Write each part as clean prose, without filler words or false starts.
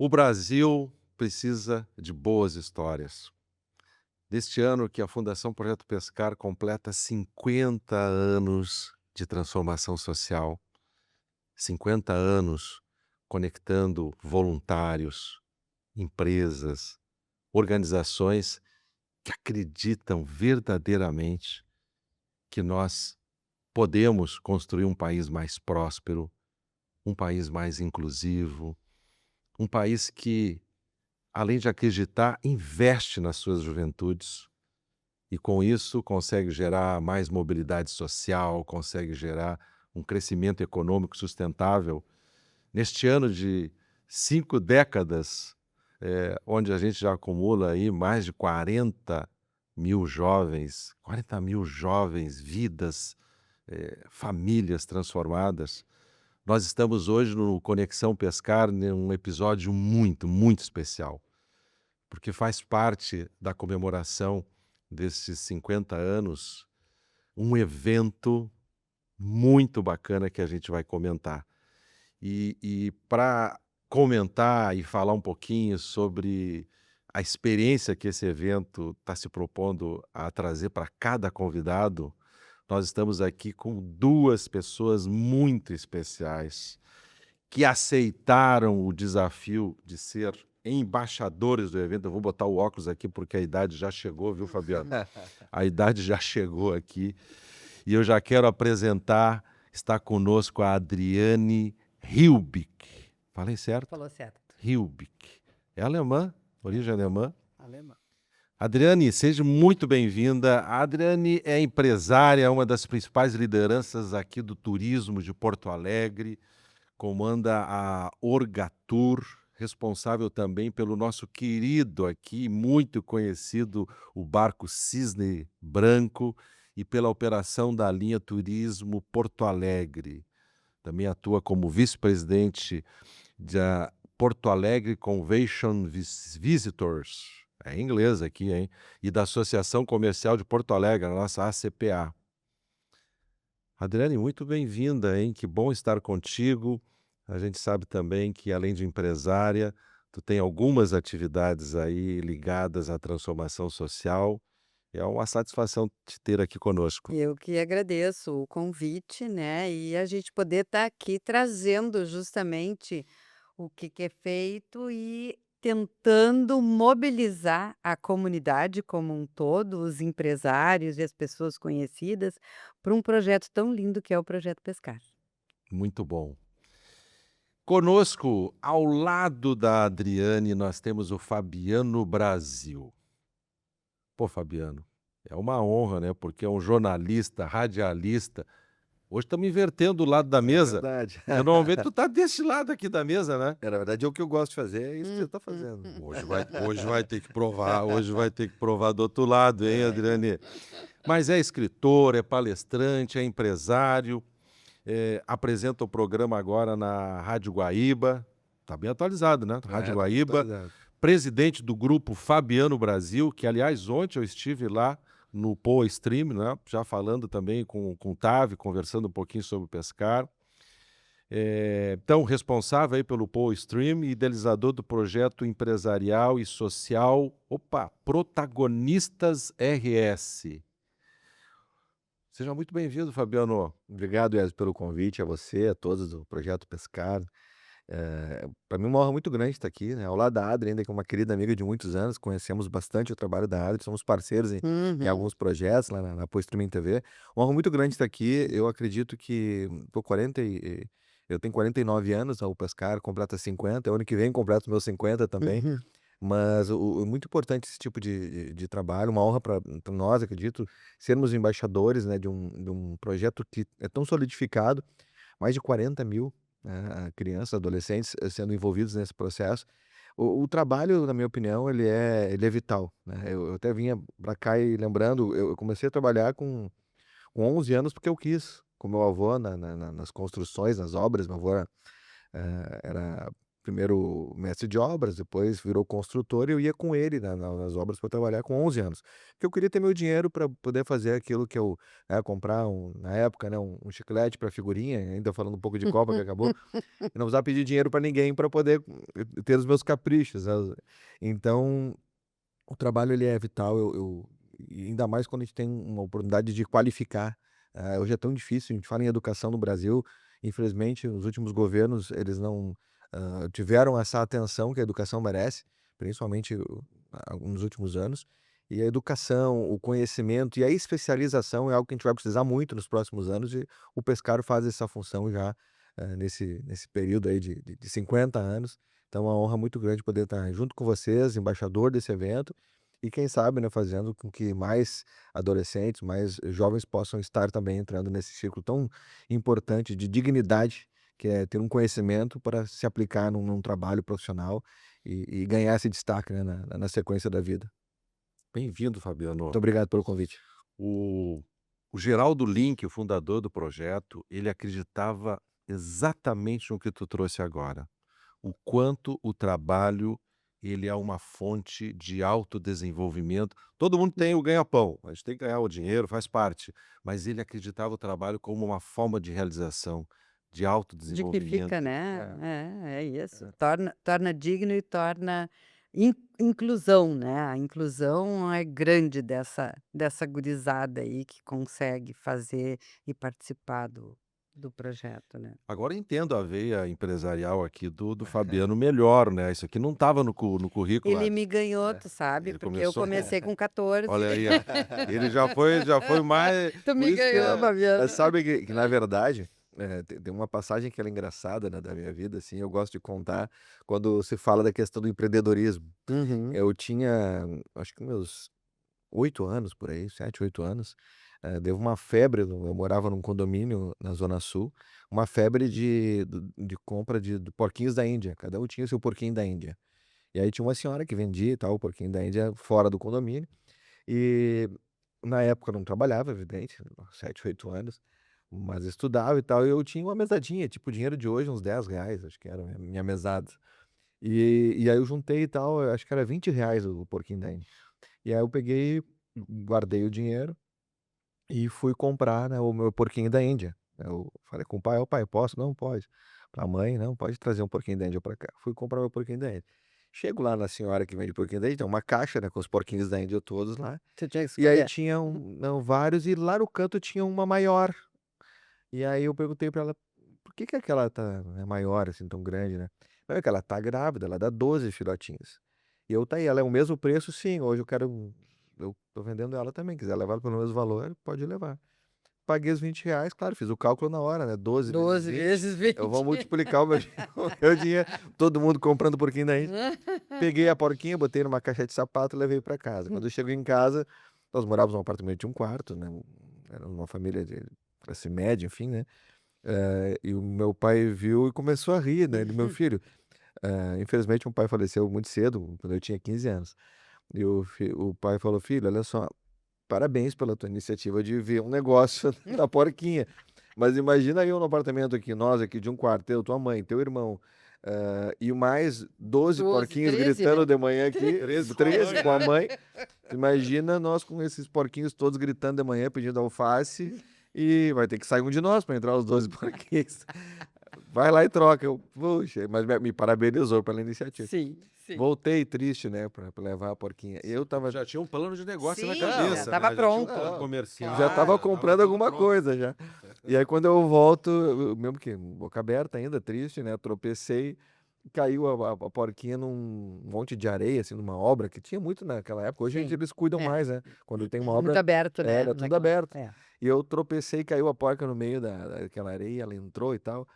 O Brasil precisa de boas histórias. Neste ano que a Fundação Projeto Pescar completa 50 anos de transformação social, 50 anos conectando voluntários, empresas, organizações que acreditam verdadeiramente que nós podemos construir um país mais próspero, um país mais inclusivo, um país que, além de acreditar, investe nas suas juventudes e, com isso, consegue gerar mais mobilidade social, consegue gerar um crescimento econômico sustentável. Neste ano de 5 décadas, onde a gente já acumula aí mais de 40 mil jovens, vidas, famílias transformadas. Nós estamos hoje no Conexão Pescar, num episódio muito, muito especial, porque faz parte da comemoração desses 50 anos, um evento muito bacana que a gente vai comentar. E para comentar e falar um pouquinho sobre a experiência que esse evento está se propondo a trazer para cada convidado, nós estamos aqui com 2 pessoas muito especiais, que aceitaram o desafio de ser embaixadores do evento. Eu vou botar o óculos aqui, porque a idade já chegou, viu, Fabiano? A idade já chegou aqui. E eu já quero apresentar, está conosco a Adriane Hilbig. Falei certo? Falou certo. Hilbig. É alemã, origem alemã. Alemão. Adriane, seja muito bem-vinda. A Adriane é empresária, uma das principais lideranças aqui do turismo de Porto Alegre, comanda a Orgatur, responsável também pelo nosso querido aqui, muito conhecido, o barco Cisne Branco, e pela operação da linha Turismo Porto Alegre. Também atua como vice-presidente da Porto Alegre Convention Visitors, é em inglês aqui, hein? E da Associação Comercial de Porto Alegre, a nossa ACPA. Adriane, muito bem-vinda, hein? Que bom estar contigo. A gente sabe também que, além de empresária, tu tem algumas atividades aí ligadas à transformação social. É uma satisfação te ter aqui conosco. Eu que agradeço o convite, né, e a gente poder estar aqui trazendo justamente o que é feito e tentando mobilizar a comunidade como um todo, os empresários e as pessoas conhecidas, para um projeto tão lindo que é o Projeto Pescar. Muito bom. Conosco, ao lado da Adriane, nós temos o Fabiano Brasil. Pô, Fabiano, é uma honra, né? Porque é um jornalista, radialista. Hoje estamos invertendo o lado da É mesa. verdade. Eu normalmente tu tá desse lado aqui da mesa, né? Na verdade é o que eu gosto de fazer, é isso que você está Hum. fazendo. Hoje vai ter que provar, hoje vai ter que provar do outro lado, hein, É. Adriane? Mas é escritor, é palestrante, é empresário, apresenta o programa agora na Rádio Guaíba, tá bem atualizado, né? Rádio Tá bem Guaíba, atualizado. presidente do grupo Fabiano Brasil, que, aliás, ontem eu estive lá no Poa Stream, né? Já falando também com o Tavi, conversando um pouquinho sobre o pescar. Então, responsável aí pelo Poa Stream e idealizador do projeto empresarial e social, Protagonistas RS. Seja muito bem-vindo, Fabiano. Obrigado, Wesley, pelo convite, a você, a todos do Projeto Pescar. Para mim é uma honra muito grande estar aqui, né, ao lado da Adri, ainda que é uma querida amiga de muitos anos, conhecemos bastante o trabalho da Adri, somos parceiros em Uhum. alguns projetos lá na Poa Streaming TV. Uma honra muito grande estar aqui, eu acredito que eu tenho 49 anos, o Pescar completa 50, ano que vem completo os meus 50 também. Uhum. Mas o muito importante esse tipo de trabalho, uma honra para nós, acredito, sermos embaixadores, né, de um projeto que é tão solidificado, mais de 40 mil, crianças, adolescentes, sendo envolvidos nesse processo. O trabalho, na minha opinião, ele é vital, né. Eu até vinha para cá e lembrando, eu comecei a trabalhar com 11 anos, porque eu quis, com meu avô nas construções, nas obras. Meu avô era primeiro mestre de obras, depois virou construtor e eu ia com ele nas obras para trabalhar com 11 anos. Porque eu queria ter meu dinheiro para poder fazer aquilo que eu, comprar na época, né, um chiclete para figurinha, ainda falando um pouco de Copa que acabou, e não precisar pedir dinheiro para ninguém para poder ter os meus caprichos, né. Então, o trabalho ele é vital, e ainda mais quando a gente tem uma oportunidade de qualificar. Hoje é tão difícil, a gente fala em educação no Brasil, infelizmente os últimos governos eles não tiveram essa atenção que a educação merece, principalmente nos últimos anos. E a educação, o conhecimento e a especialização é algo que a gente vai precisar muito nos próximos anos e o Pescaro faz essa função já nesse período aí de 50 anos. Então é uma honra muito grande poder estar junto com vocês, embaixador desse evento, e quem sabe, né, fazendo com que mais adolescentes, mais jovens possam estar também entrando nesse ciclo tão importante de dignidade, que é ter um conhecimento para se aplicar num trabalho profissional e ganhar esse destaque, né, na sequência da vida. Bem-vindo, Muito Fabiano. obrigado pelo convite. O, o Geraldo Link, o fundador do projeto, ele acreditava exatamente no que tu trouxe agora. O quanto o trabalho ele é uma fonte de autodesenvolvimento. Todo mundo tem o ganha-pão, a gente tem que ganhar o dinheiro, faz parte. Mas ele acreditava o trabalho como uma forma de realização, de Dignifica, autodesenvolvimento. né? É isso. Torna digno e torna inclusão, né? A inclusão é grande dessa gurizada aí que consegue fazer e participar do projeto, né? Agora eu entendo a veia empresarial aqui do Fabiano melhor, né? Isso aqui não estava no currículo Ele antes. me ganhou, tu sabe, Ele porque eu começou. comecei com 14. Olha aí, ó. Ele já foi mais. Tu Por me isso que ganhou, Fabiano. Mas sabe que na verdade, tem uma passagem que ela é engraçada, né, da minha vida, assim, eu gosto de contar, quando se fala da questão do empreendedorismo. Uhum. Eu tinha, acho que meus 8 anos por aí, 7, 8 anos, deu uma febre, eu morava num condomínio na Zona Sul, uma febre de compra de porquinhos da Índia, cada um tinha o seu porquinho da Índia. E aí tinha uma senhora que vendia e tal, o porquinho da Índia fora do condomínio, e na época eu não trabalhava, evidente, 7, 8 anos, mas estudava e tal, e eu tinha uma mesadinha, tipo o dinheiro de hoje, uns R$ 10, acho que era a minha mesada. E aí eu juntei e tal, eu acho que era R$ 20 o porquinho da Índia. E aí eu peguei, guardei o dinheiro e fui comprar, né, o meu porquinho da Índia. Eu falei com o pai: "Ó pai, posso?", "Não, pode". Pra mãe: "Não, pode trazer um porquinho da Índia pra cá". Fui comprar meu porquinho da Índia. Chego lá na senhora que vende porquinho da Índia, tem uma caixa, né, com os porquinhos da Índia todos lá, Tu tinha que e aí escolher. tinha não, vários, e lá no canto tinha uma maior. E aí eu perguntei pra ela: "Por que que aquela é maior, assim, tão grande, né?". "Não, é que ela tá grávida, ela dá 12 filhotinhos". E eu: "Tá aí, ela é o mesmo preço?". "Sim, hoje eu tô vendendo ela também, quiser levar pelo mesmo valor, pode levar". Paguei os R$ 20, claro, fiz o cálculo na hora, né, 12 vezes 12 20, vezes eu vou 20. multiplicar o meu o meu dinheiro, todo mundo comprando porquinho da Índia. Peguei a porquinha, botei numa caixa de sapato e levei pra casa. Quando eu chego em casa, nós morávamos num apartamento de um quarto, né, era uma família de classe média, enfim, né, e o meu pai viu e começou a rir, né, do meu filho. Infelizmente, meu pai faleceu muito cedo, quando eu tinha 15 anos. E o pai falou: "Filho, olha só, parabéns pela tua iniciativa de ver um negócio da porquinha. Mas imagina eu no apartamento aqui, nós aqui de um quarto, eu, tua mãe, teu irmão, e mais 12 12, porquinhos 13, gritando né? de manhã aqui, 13 com a né? mãe. Imagina nós com esses porquinhos todos gritando de manhã pedindo alface, e vai ter que sair um de nós para entrar os 12 porquinhos. Vai lá e troca. Eu, puxa, mas me parabenizou pela iniciativa. Sim, sim. Voltei triste, né, pra levar a porquinha. Eu tava Já tinha um plano de negócio na Sim, cabeça, já tava né? Já tinha um pronto. plano Não, comercial, já tava Claro. comprando tudo alguma pronto. coisa já. E aí quando eu volto, mesmo que boca aberta ainda, triste, né, tropecei, caiu a porquinha num monte de areia, assim, numa obra que tinha muito naquela época. Hoje Sim. eles cuidam É. mais, né, quando tem uma Muito obra, aberto, né? era tudo naquela- aberto. É. E eu tropecei, caiu a porca no meio daquela areia, ela entrou e tal.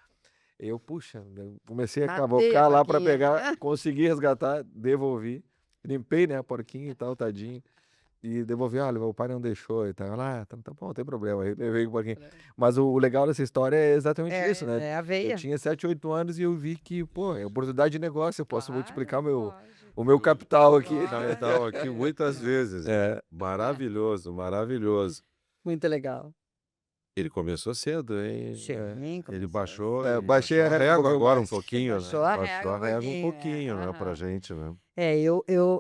Eu, puxa, eu comecei a Matei a cavocar lá pra porquinha. pegar, consegui resgatar, devolvi. Limpei, né, a porquinha e tal, tadinho. E devolvi: "Olha, meu pai não deixou", e tal. Ela: tá bom, não tem problema". Aí levei o porquinho. Mas o legal dessa história é exatamente isso, né. É a Eu veia. tinha 7, 8 anos e eu vi que, pô, é oportunidade de negócio, eu posso multiplicar Lógico. o meu capital aqui. Capital aqui muitas vezes, né? É. Maravilhoso, maravilhoso. Muito legal. Ele começou cedo, hein? Sim, Ele começou baixou, Baixei a baixou a régua um régua pouco agora um mais. pouquinho, né? baixou a Baixou régua a um régua um pouquinho, pouquinho, né? Pra aham. gente, né?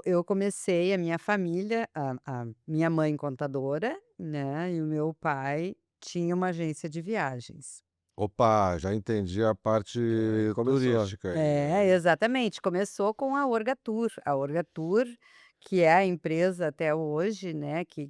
Eu comecei a minha família, a minha mãe contadora, né, e o meu pai tinha uma agência de viagens. Opa, já entendi a parte Aí começou. turística aí, É, né? exatamente. Começou com a Orgatur. A Orgatur, que é a empresa até hoje, né, que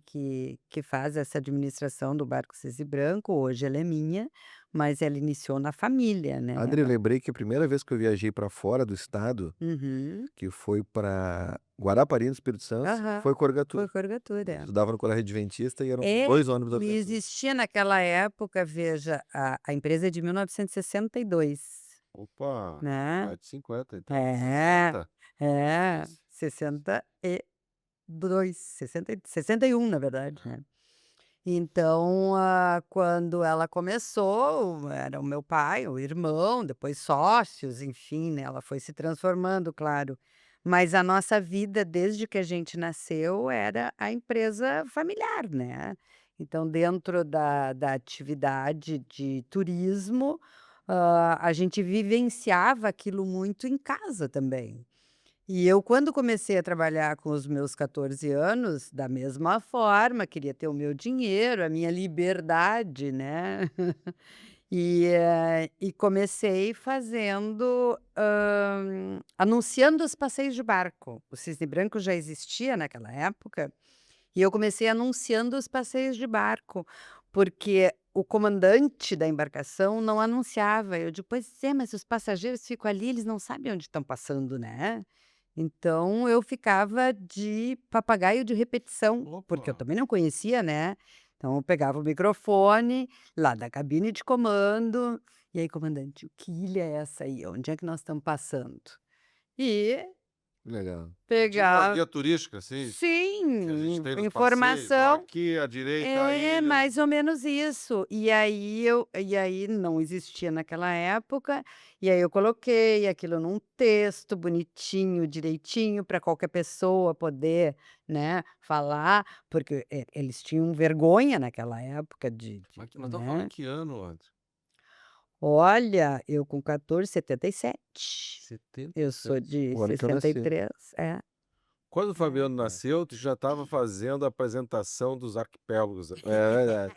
faz essa administração do Barco Cisne Branco. Hoje ela é minha, mas ela iniciou na família, né. André, eu lembrei que a primeira vez que eu viajei para fora do estado, Uhum. que foi para Guarapari, no Espírito Santo, Aham. foi com a Foi Orgatur. com a Orgatur, Eu é. estudava no colégio adventista e eram É, 2 ônibus da e Orgatur. existia naquela época, veja, a empresa é de 1962, Opa, né. mais de 50 então. É, 60? é, 62, 61 na verdade, né. Então, quando ela começou, era o meu pai, o irmão, depois sócios, enfim, né, ela foi se transformando, claro. Mas a nossa vida, desde que a gente nasceu, era a empresa familiar, né. Então, dentro da atividade de turismo, a gente vivenciava aquilo muito em casa também. E eu, quando comecei a trabalhar com os meus 14 anos, da mesma forma, queria ter o meu dinheiro, a minha liberdade, né. E comecei fazendo, anunciando os passeios de barco. O Cisne Branco já existia naquela época, e eu comecei anunciando os passeios de barco, porque o comandante da embarcação não anunciava. Eu digo: "Pois é, mas os passageiros ficam ali, eles não sabem onde estão passando, né". Então eu ficava de papagaio de repetição, porque eu Opa, também não conhecia, né. Então eu pegava o microfone lá da cabine de comando, e aí: "Comandante, o que ilha é essa aí? Onde é que nós estamos passando?". E Que legal. é tipo uma pegava guia turística, assim, que a gente sim, tem nos passeios, ó, informação. aqui à direita a É, ilha. mais ou menos isso. E aí não existia naquela época, e aí eu coloquei aquilo num texto bonitinho, direitinho, para qualquer pessoa poder, né, falar, porque eles tinham vergonha naquela época Mas nós estamos falando em né. que ano, André? Olha, eu com 14, 77. Eu sou 77. de O ano que eu nasci. 63. É, Quando o é. Fabiano nasceu, tu já estava fazendo a apresentação dos arquipélagos, É verdade.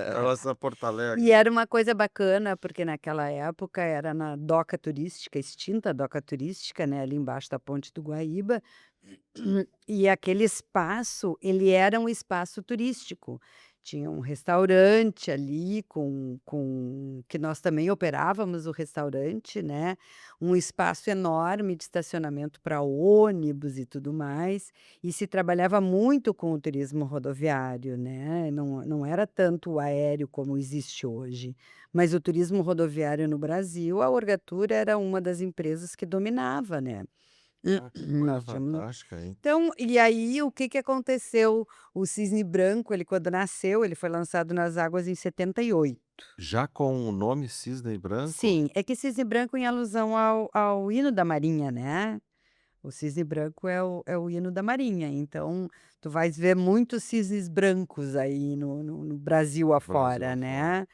pra nossa Porto E Alegre. era uma coisa bacana, porque naquela época era na doca turística, extinta doca turística, né, ali embaixo da ponte do Guaíba, e aquele espaço, ele era um espaço turístico. Tinha um restaurante ali com que nós também operávamos o restaurante, né, um espaço enorme de estacionamento para ônibus e tudo mais, e se trabalhava muito com o turismo rodoviário, né, não era tanto o aéreo como existe hoje, mas o turismo rodoviário no Brasil, a Orgatur era uma das empresas que dominava, né. Ah, que coisa Nós tínhamos fantástica, hein. então, e aí o que que aconteceu? O Cisne Branco, ele quando nasceu, ele foi lançado nas águas em 78. Já com o nome Cisne Branco? Sim, é que Cisne Branco em alusão ao hino da marinha, né. O cisne branco é o hino da marinha, então tu vais ver muitos cisnes brancos aí no Brasil Brasil afora, afora. né,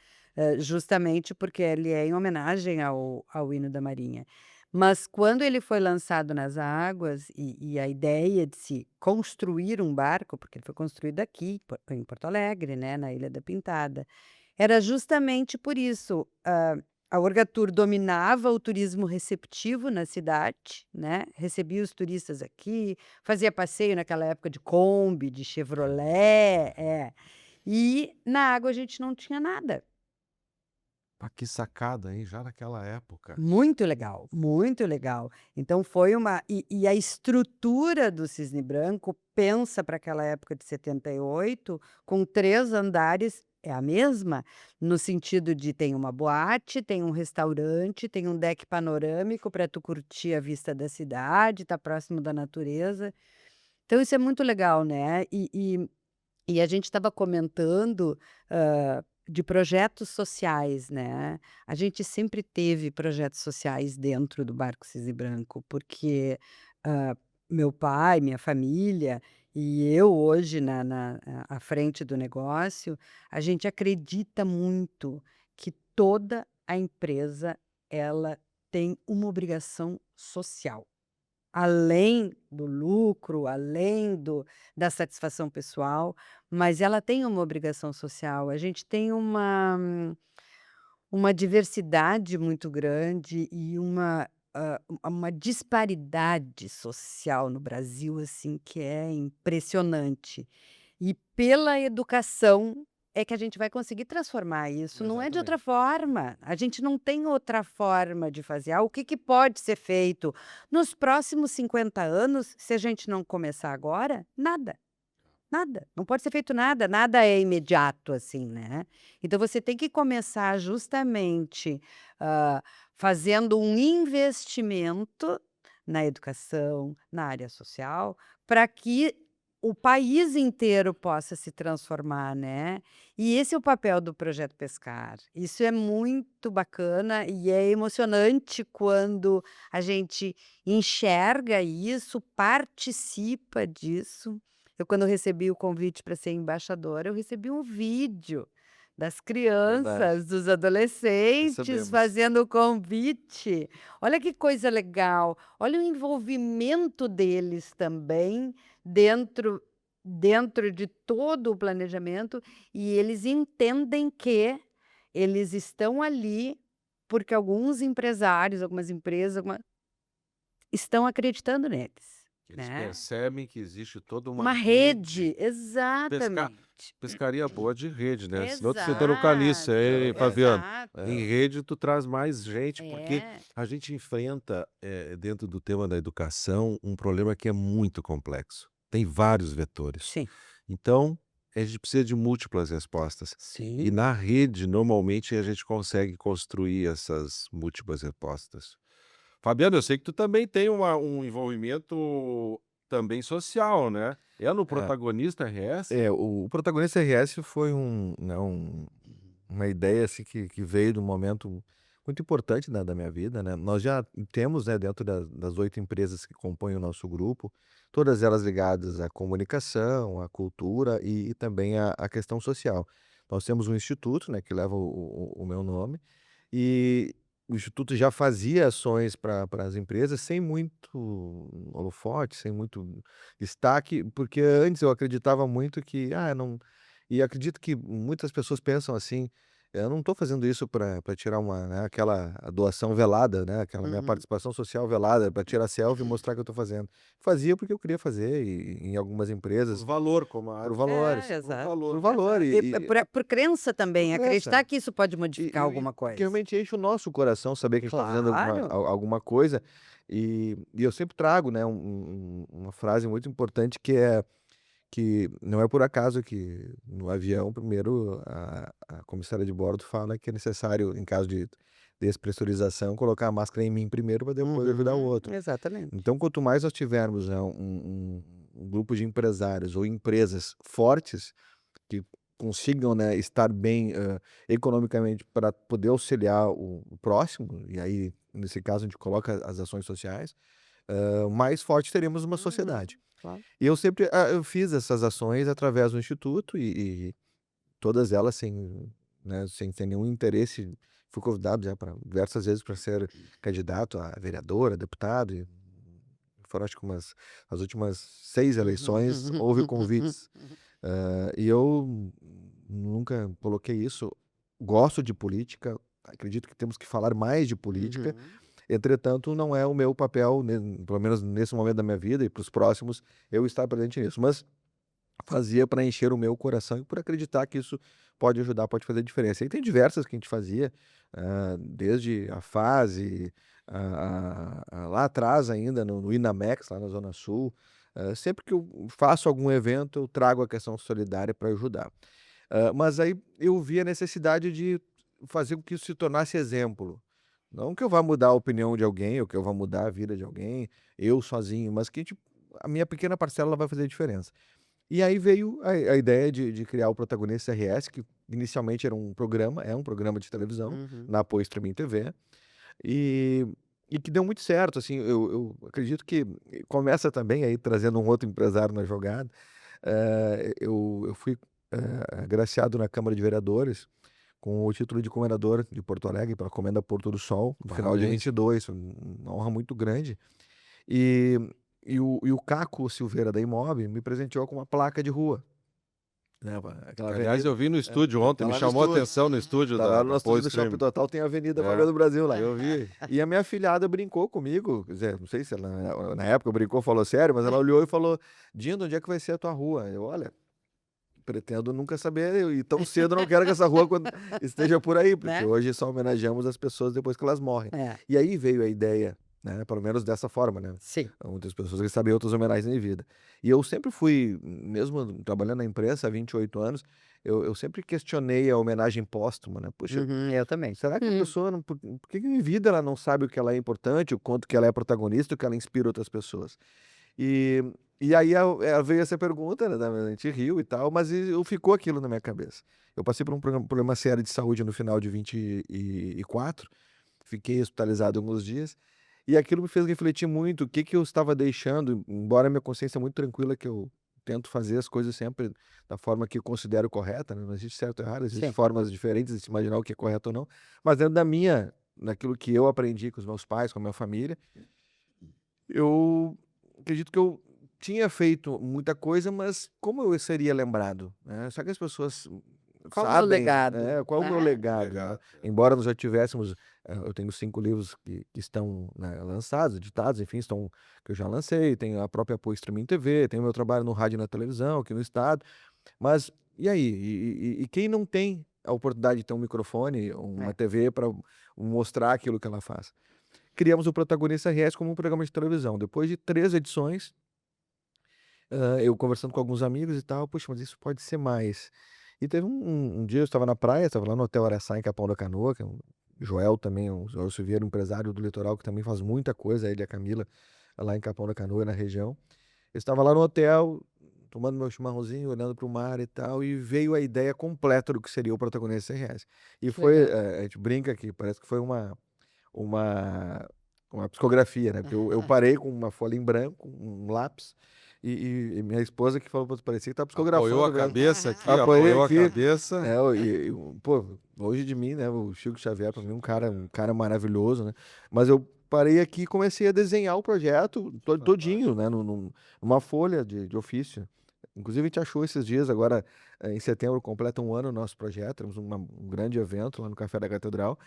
justamente porque ele é em homenagem ao hino da marinha. Mas quando ele foi lançado nas águas e a ideia de se construir um barco, porque ele foi construído aqui, em Porto Alegre, né, na Ilha da Pintada, era justamente por isso. A Orgatur dominava o turismo receptivo na cidade, né, recebia os turistas aqui, fazia passeio naquela época de Kombi, de Chevrolet, e na água a gente não tinha nada. Ah, que sacada, hein, já naquela época. Muito legal, muito legal. Então foi uma e a estrutura do Cisne Branco pensa para aquela época de 78 com 3 andares, é a mesma, no sentido de tem uma boate, tem um restaurante, tem um deck panorâmico para tu curtir a vista da cidade, tá próximo da natureza. Então isso é muito legal, né. E a gente estava comentando, de projetos sociais, né. A gente sempre teve projetos sociais dentro do Barco Cisne Branco, porque, hã, meu pai, minha família, E eu hoje à frente do negócio, a gente acredita muito que toda a empresa, ela tem uma obrigação social. Além do lucro, além da satisfação pessoal, mas ela tem uma obrigação social. A gente tem uma diversidade muito grande e uma disparidade social no Brasil, assim, que é impressionante. E pela educação é que a gente vai conseguir transformar isso, não é de outra Exatamente. forma. A gente não tem outra forma de fazer. O que que pode ser feito nos próximos 50 anos, se a gente não começar agora? Nada. Nada, não pode ser feito nada, nada é imediato, assim, né. Então você tem que começar justamente, hã, fazendo um investimento na educação, na área social, para que o país inteiro possa se transformar, né. E esse é o papel do Projeto Pescar. Isso é muito bacana e é emocionante quando a gente enxerga isso, participa disso. Eu quando recebi o convite para ser embaixadora, eu recebi um vídeo das Verdade. crianças, dos adolescentes Recebemos. fazendo o convite. Olha que coisa legal, olha o envolvimento deles também dentro de todo o planejamento, e eles entendem que eles estão ali, porque alguns empresários, algumas empresas, estão acreditando neles, Eles né. percebem que existe toda uma Uma rede. rede, Pesca exatamente. pescaria boa de rede, né, senão tu senta no caniço, Exato, Fabiano, em exato. rede tu traz mais gente, porque É, a gente enfrenta, dentro do tema da educação, um problema que é muito complexo. Tem vários vetores. sim, Então, a gente precisa de múltiplas respostas. E sim. na rede, normalmente, a gente consegue construir essas múltiplas respostas. Fabiano, eu sei que tu também tem um envolvimento também social, né? É no É, Protagonista RS? o Protagonista RS foi né, uma ideia assim, que veio de um momento muito importante da minha vida, né? Nós já temos, né, dentro das 8 empresas que compõem o nosso grupo, todas elas ligadas à comunicação, à cultura e também à questão social. Nós temos um instituto, né, que leva o meu nome, e o instituto já fazia ações para as empresas sem muito holofote, sem muito destaque, porque antes eu acreditava muito que, não, e acredito que muitas pessoas pensam assim: "Eu não estou fazendo isso para tirar uma, né, aquela a doação velada, né, aquela minha Uhum. participação social velada, para tirar selfie e mostrar que eu estou fazendo". Fazia porque eu queria fazer e em algumas Por empresas valor, como a por arte, valores, É, por exato, por valor. valor exato. E e por crença por também, crença. acreditar que isso pode E modificar e alguma porque coisa. realmente enche o nosso coração saber que a gente está fazendo Claro. alguma coisa, e eu sempre trago, né, uma frase muito importante que não é por acaso que no avião primeiro a comissária de bordo fala que é necessário, em caso de despressurização, colocar a máscara em mim primeiro para depois ajudar o Uhum, outro. exatamente. Então quanto mais nós tivermos, né, um grupo de empresários ou empresas fortes que consigam, né, estar bem, economicamente para poder auxiliar o próximo, e aí, nesse caso, a gente coloca as ações sociais, mais forte teremos uma Uhum, sociedade. claro. E eu sempre eu fiz essas ações através do instituto e todas elas sem, né, sem nenhum interesse. Fui convidado já para diversas vezes para ser candidato a vereador, a deputado, e foram acho que as últimas 6 eleições houve convites. E eu nunca coloquei isso. Gosto de política, acredito que temos que falar mais de política, Uhum. entretanto, não é o meu papel, pelo menos nesse momento da minha vida e para os próximos, eu estar presente nisso. Mas fazia para encher o meu coração e por acreditar que isso pode ajudar, pode fazer diferença. E tem diversas que a gente fazia, desde a fase, lá atrás ainda no Inamex, lá na Zona Sul. Sempre que eu faço algum evento, eu trago a questão solidária para ajudar. Mas aí eu vi a necessidade de fazer com que isso se tornasse exemplo. Não que eu vá mudar a opinião de alguém, ou que eu vá mudar a vida de alguém, eu sozinho, mas que, tipo, a minha pequena parcela ela vai fazer diferença. E aí veio a ideia de criar o Protagonista RS, que inicialmente era um programa, é um programa de televisão, Uhum. na Apoio Streaming TV, e e que deu muito certo, assim, eu acredito que começa também aí trazendo um outro empresário na jogada. Eu fui, agraciado na Câmara de Vereadores com o título de comendador de Porto Alegre pela Comenda Porto do Sol, no final de Parabéns. 22, uma honra muito grande. E o Caco Silveira da Imob me presenteou com uma placa de rua, né, aquela Aliás, avenida eu vi no estúdio ontem, tá me lá no chamou a estúdio, atenção no estúdio tá lá no da nosso estúdio do Shopping Poststream. Total, tem a Avenida É, Padrão do Brasil lá. eu vi. E a minha afilhada brincou comigo, quer dizer, não sei se ela na época brincou, falou sério, mas ela olhou e falou: "Dindo, onde é que vai ser a tua rua?" Eu: "Olha, pretendo nunca saber e tão cedo não quero que essa rua esteja por aí, porque Né? hoje só homenageamos as pessoas depois que elas morrem." É, E aí veio a ideia, né, pelo menos dessa forma, né, sim. muitas pessoas recebem outras homenagens em vida. E eu sempre fui, mesmo trabalhando na imprensa há 28 anos, eu sempre questionei a homenagem póstuma, né, "Puxa, Uhum, eu também. será que a pessoa não por que que em vida ela não sabe o que ela é importante, o quanto que ela é protagonista, o que ela inspira outras pessoas?" E e aí veio essa pergunta, né, a gente riu e tal, mas ficou aquilo na minha cabeça. Eu passei por um problema sério de saúde no final de 24, fiquei hospitalizado alguns dias, e aquilo me fez refletir muito o que que eu estava deixando, embora a minha consciência é muito tranquila que eu tento fazer as coisas sempre da forma que eu considero correta, né, não existe certo ou errado, existem Sim. formas diferentes de se imaginar o que é correto ou não, mas dentro naquilo que eu aprendi com os meus pais, com a minha família, eu acredito que eu tinha feito muita coisa, mas como eu seria lembrado, né? Será que as pessoas Qual o meu sabem, legado, né, qual é o meu né? legado, né? Legal. Embora nós já tivéssemos, eu tenho 5 livros que estão, né, lançados, editados, enfim, que eu já lancei, tenho a própria Apoio Streaming TV, tenho meu trabalho no rádio e na televisão aqui no estado, mas e aí? E quem não tem a oportunidade de ter um microfone, uma É. TV para mostrar aquilo que ela faz? Criamos o Protagonista RS como um programa de televisão. Depois de 3 edições, eu conversando com alguns amigos e tal, "Puxa, mas isso pode ser mais." E teve um dia eu estava na praia, estava lá no Hotel Araçá em Capão da Canoa, que é Joel também, o Joel Silveira, um empresário do litoral que também faz muita coisa, ele e a Camila, lá em Capão da Canoa, na região. Eu estava lá no hotel, tomando meu chimarrãozinho, olhando para o mar e tal, e veio a ideia completa do que seria o Protagonista RS. E Que foi, legal. a gente brinca que parece que foi uma uma psicografia, né, porque eu parei com uma folha em branco, um lápis, e minha esposa que falou: "Pô, parecia que estava Apoiou a psicografando mesmo." cabeça aqui, Apoiei apoiou a aqui, cabeça. pô, longe de mim, né, o Chico Xavier para mim é um cara maravilhoso, né, mas eu parei aqui e comecei a desenhar o projeto todinho, Fantástico. né, numa folha de ofício. Inclusive a gente achou esses dias agora, em setembro completa um ano o nosso projeto, temos um grande evento lá no Café da Catedral,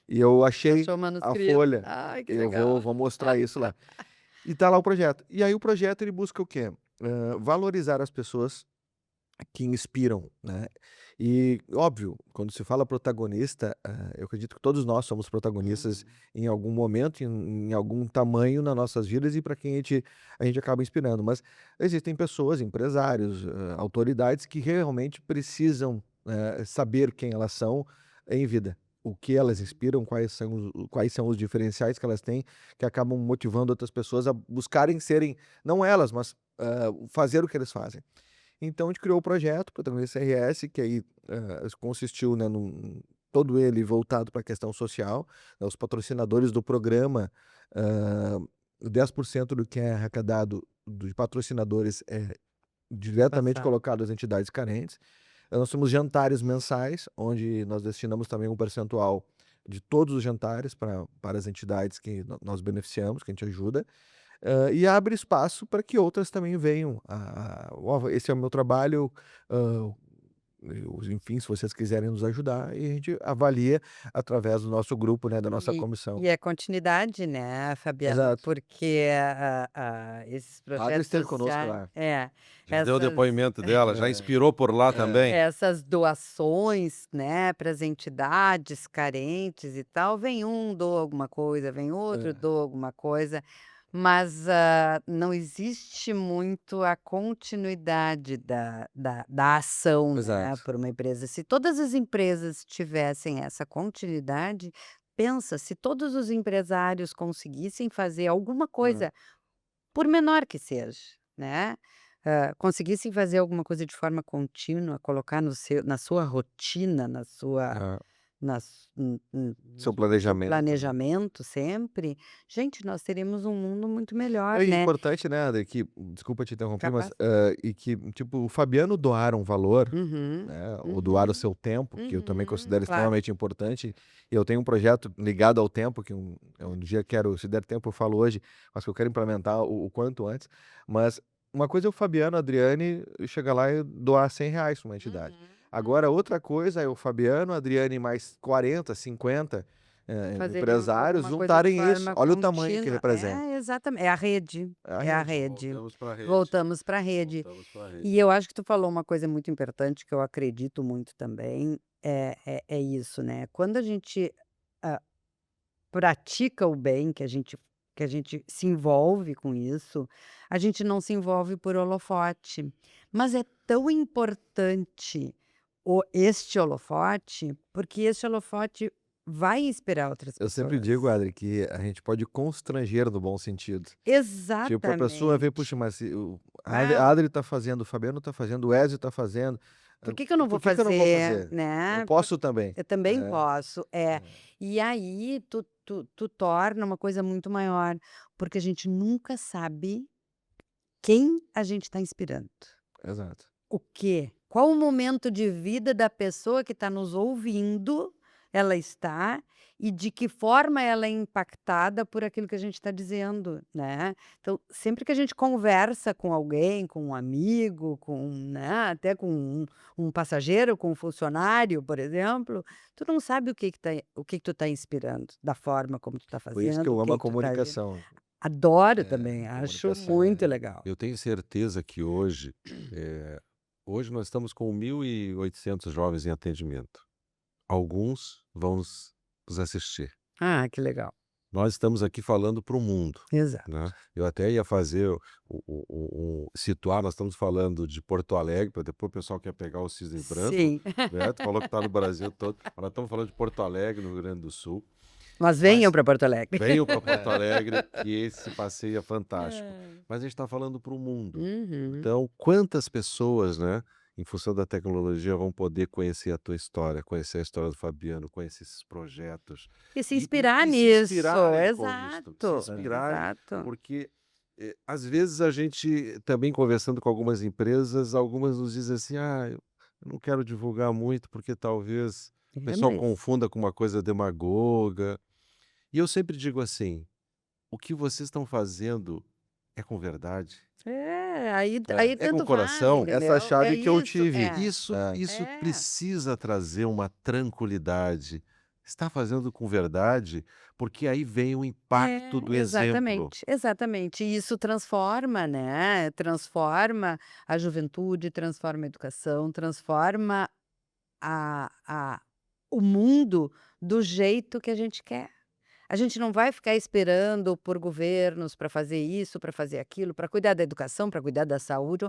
e eu achei Achou o a manuscrito? folha, Ai, que eu legal. vou mostrar isso lá. E tá lá o projeto. E aí o projeto ele busca o quê? Valorizar as pessoas que inspiram, né. E óbvio, quando se fala protagonista, eu acredito que todos nós somos protagonistas Uhum. em algum momento, em algum tamanho nas nossas vidas e para quem a gente acaba inspirando. Mas existem pessoas, empresários, autoridades que realmente precisam, saber quem elas são em vida. O que elas inspiram, quais são os diferenciais que elas têm, que acabam motivando outras pessoas a buscarem serem, não elas, mas, fazer o que eles fazem. Então a gente criou o projeto Protagonista RS, que aí, consistiu, né, todo ele voltado para a questão social, né, os patrocinadores do programa, hã, 10% do que é arrecadado de patrocinadores é diretamente Passado. colocado às entidades carentes. Nós temos jantares mensais, onde nós destinamos também um percentual de todos os jantares para as entidades que nós beneficiamos, que a gente ajuda. E abre espaço para que outras também venham "Ó, esse é o meu trabalho, hã, enfim, se vocês quiserem nos ajudar", e a gente avalia através do nosso grupo, né, da nossa comissão. E é continuidade, né, Fabiano, Exato. porque esses A Adri projetos esteve conosco sociais lá. Já deu o essas depoimento dela, já É, inspirou por lá é. também? essas doações, né, para as entidades carentes e tal, vem um, doa alguma coisa, vem outro, É, doa alguma coisa, mas, não existe muito a continuidade da ação, né, exato. por uma empresa. Se todas as empresas tivessem essa continuidade, pensa, se todos os empresários conseguissem fazer alguma É, coisa, por menor que seja, né, conseguissem fazer alguma coisa de forma contínua, colocar no seu na sua rotina, na sua é. Seu no planejamento também. planejamento sempre, gente, nós teríamos um mundo muito melhor, É né? importante, né, André, que, desculpa te interromper, mas, Capaz. e que, tipo, o Fabiano doar um valor, Uhum, né, ou doar o uhum, seu tempo, que eu também considero claro. extremamente importante. E eu tenho um projeto ligado ao tempo, que um dia quero, se der tempo eu falo hoje, mas que eu quero implementar o quanto antes. Mas uma coisa é o Fabiano, a Adriane, chegar lá e doar R$ 100 para uma entidade. Uhum, Agora, uhum. outra coisa é o Fabiano, a Adriane, mais 40, 50 Fazerem empresários alguma coisa de juntarem isso. forma Olha o tamanho que contínua. representa. É, exatamente. É a rede. É a É a rede. rede. Voltamos para a rede. Voltamos para a rede. Voltamos para a rede. E eu acho que tu falou uma coisa muito importante que eu acredito muito também, é isso, né? Quando a gente ah, pratica o bem, que a gente se envolve com isso, a gente não se envolve por holofote. Mas é tão importante este holofote, porque este holofote vai inspirar outras Eu sempre digo, pessoas. Adri, que a gente pode constranger no bom sentido. Tipo, a pessoa vê, puxa, Exatamente. mas se a Ah, Adri tá fazendo, o Fabiano tá fazendo, o Ezio tá fazendo, por que que eu não vou por que que eu não vou fazer, fazer? Eu né? posso também. Eu também É, posso. É. E aí tu torna uma coisa muito maior, porque a gente nunca sabe quem a gente está inspirando. exato. O quê? Qual o momento de vida da pessoa que está nos ouvindo, ela está, e de que forma ela é impactada por aquilo que a gente está dizendo, né. Então, sempre que a gente conversa com alguém, com um amigo, né, até com um passageiro, com um funcionário, por exemplo, tu não sabe o que que tu está inspirando, da forma como tu está Por isso que fazendo, o eu amo que a que tu está agindo. comunicação. Adoro É, também, acho comunicação muito é. legal. Eu tenho certeza que hoje, hoje nós estamos com 1.800 jovens em atendimento. Alguns vão nos assistir. Ah, que legal. Nós estamos aqui falando para o mundo, Exato. né? Eu até ia fazer situar, nós estamos falando de Porto Alegre, para depois o pessoal quer pegar o cisne branco, Sim. né? Tu falou que está no Brasil todo, mas nós estamos falando de Porto Alegre, no Rio Grande do Sul. Mas venham Mas para Porto Alegre. venham para Porto Alegre, que esse passeio é fantástico. É. Mas a gente está falando para o mundo. Uhum. Então, quantas pessoas, né, em função da tecnologia, vão poder conhecer a tua história, conhecer a história do Fabiano, conhecer esses projetos E se e inspirar se nisso, inspirarem com isto, se exato, inspirarem, exato. porque às vezes a gente, também conversando com algumas empresas, algumas nos dizem assim, eu não quero divulgar muito porque talvez o É, pessoal mas confunda com uma coisa demagoga. E eu sempre digo assim, o que vocês estão fazendo é com verdade, aí é com tanto faz, coração. Essa entendeu? É chave que eu isso, tive. Isso é. precisa trazer uma tranquilidade. Está fazendo com verdade, porque aí vem o impacto do exemplo. Exatamente, exatamente. E isso transforma, né, transforma a juventude, transforma a educação, transforma a o mundo do jeito que a gente quer. A gente não vai ficar esperando por governos para fazer isso, para fazer aquilo, para cuidar da educação, para cuidar da saúde.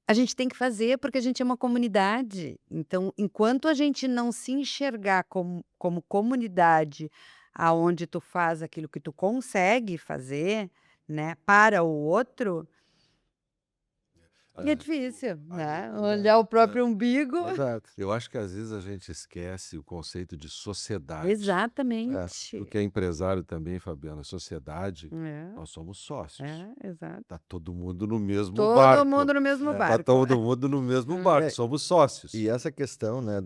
A gente tem que fazer, porque a gente é uma comunidade. Então, enquanto a gente não se enxergar como comunidade, aonde tu faz aquilo que tu consegue fazer, né, para o outro, é É, difícil, a né, gente, olhar o próprio umbigo. Exato. eu acho que às vezes a gente esquece o conceito de sociedade. Tu Exatamente. que é empresário também, Fabiana, sociedade, É, nós somos sócios. exato. Tá todo mundo no mesmo Todo barco. mundo no mesmo Tá barco. todo mundo no mesmo barco, É, somos sócios. e essa questão, né,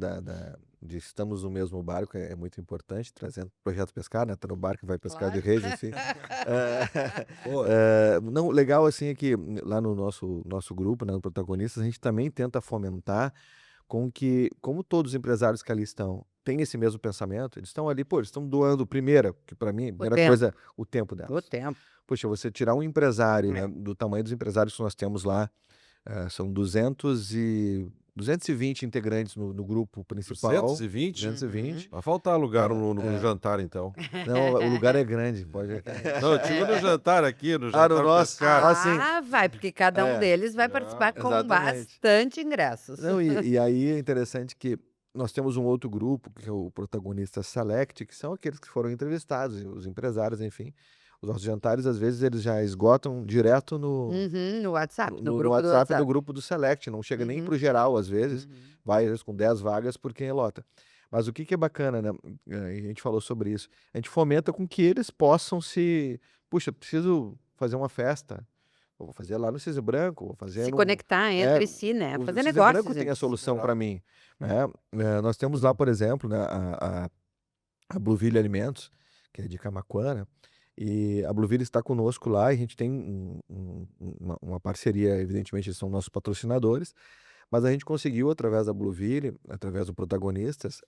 de estamos no mesmo barco é muito importante, trazendo o projeto pescar, né? Tá no barco e vai pescar de Claro. rede, enfim. Pô, Não, legal assim é que lá no nosso grupo, né, no Protagonistas, a gente também tenta fomentar com que, como todos os empresários que ali estão têm esse mesmo pensamento, eles estão ali, pô, eles estão doando primeiro, que para mim, a O primeira tempo, coisa, o tempo o delas. tempo. Poxa, você tirar um empresário, né, do tamanho dos empresários que nós temos lá, são 220 integrantes no grupo principal. 220? 220. Vai faltar lugar no jantar, então. Não, o lugar é grande, pode. Não, eu digo no jantar aqui, no Ah, jantar no nosso. pescar. Ah, sim. Vai, porque cada um É, deles vai participar com exatamente. bastante ingressos. Não, e aí é interessante que nós temos um outro grupo, que é o Protagonista Select, que são aqueles que foram entrevistados, os empresários, enfim. Os nossos jantares, às vezes, eles já esgotam direto Uhum, no WhatsApp, no no grupo do WhatsApp do WhatsApp. grupo do Select, não chega nem Uhum, pro geral, às vezes, uhum. vai às vezes com 10 vagas porque lota. Mas o que é bacana, né? A gente falou sobre isso. A gente fomenta com que eles possam se. Puxa, preciso fazer uma festa. Eu vou fazer lá no Cisne Branco, vou fazer Se no. conectar É, entre si, né? o Fazer Cisne Branco negócios tem a entre si. solução Legal. para mim, né? Nós temos lá, por exemplo, né, a Blueville Alimentos, que é de Camaquã, né? E a Blueville está conosco lá e a gente tem uma parceria, evidentemente, eles são nossos patrocinadores, mas a gente conseguiu, através da Blueville, através do Protagonistas,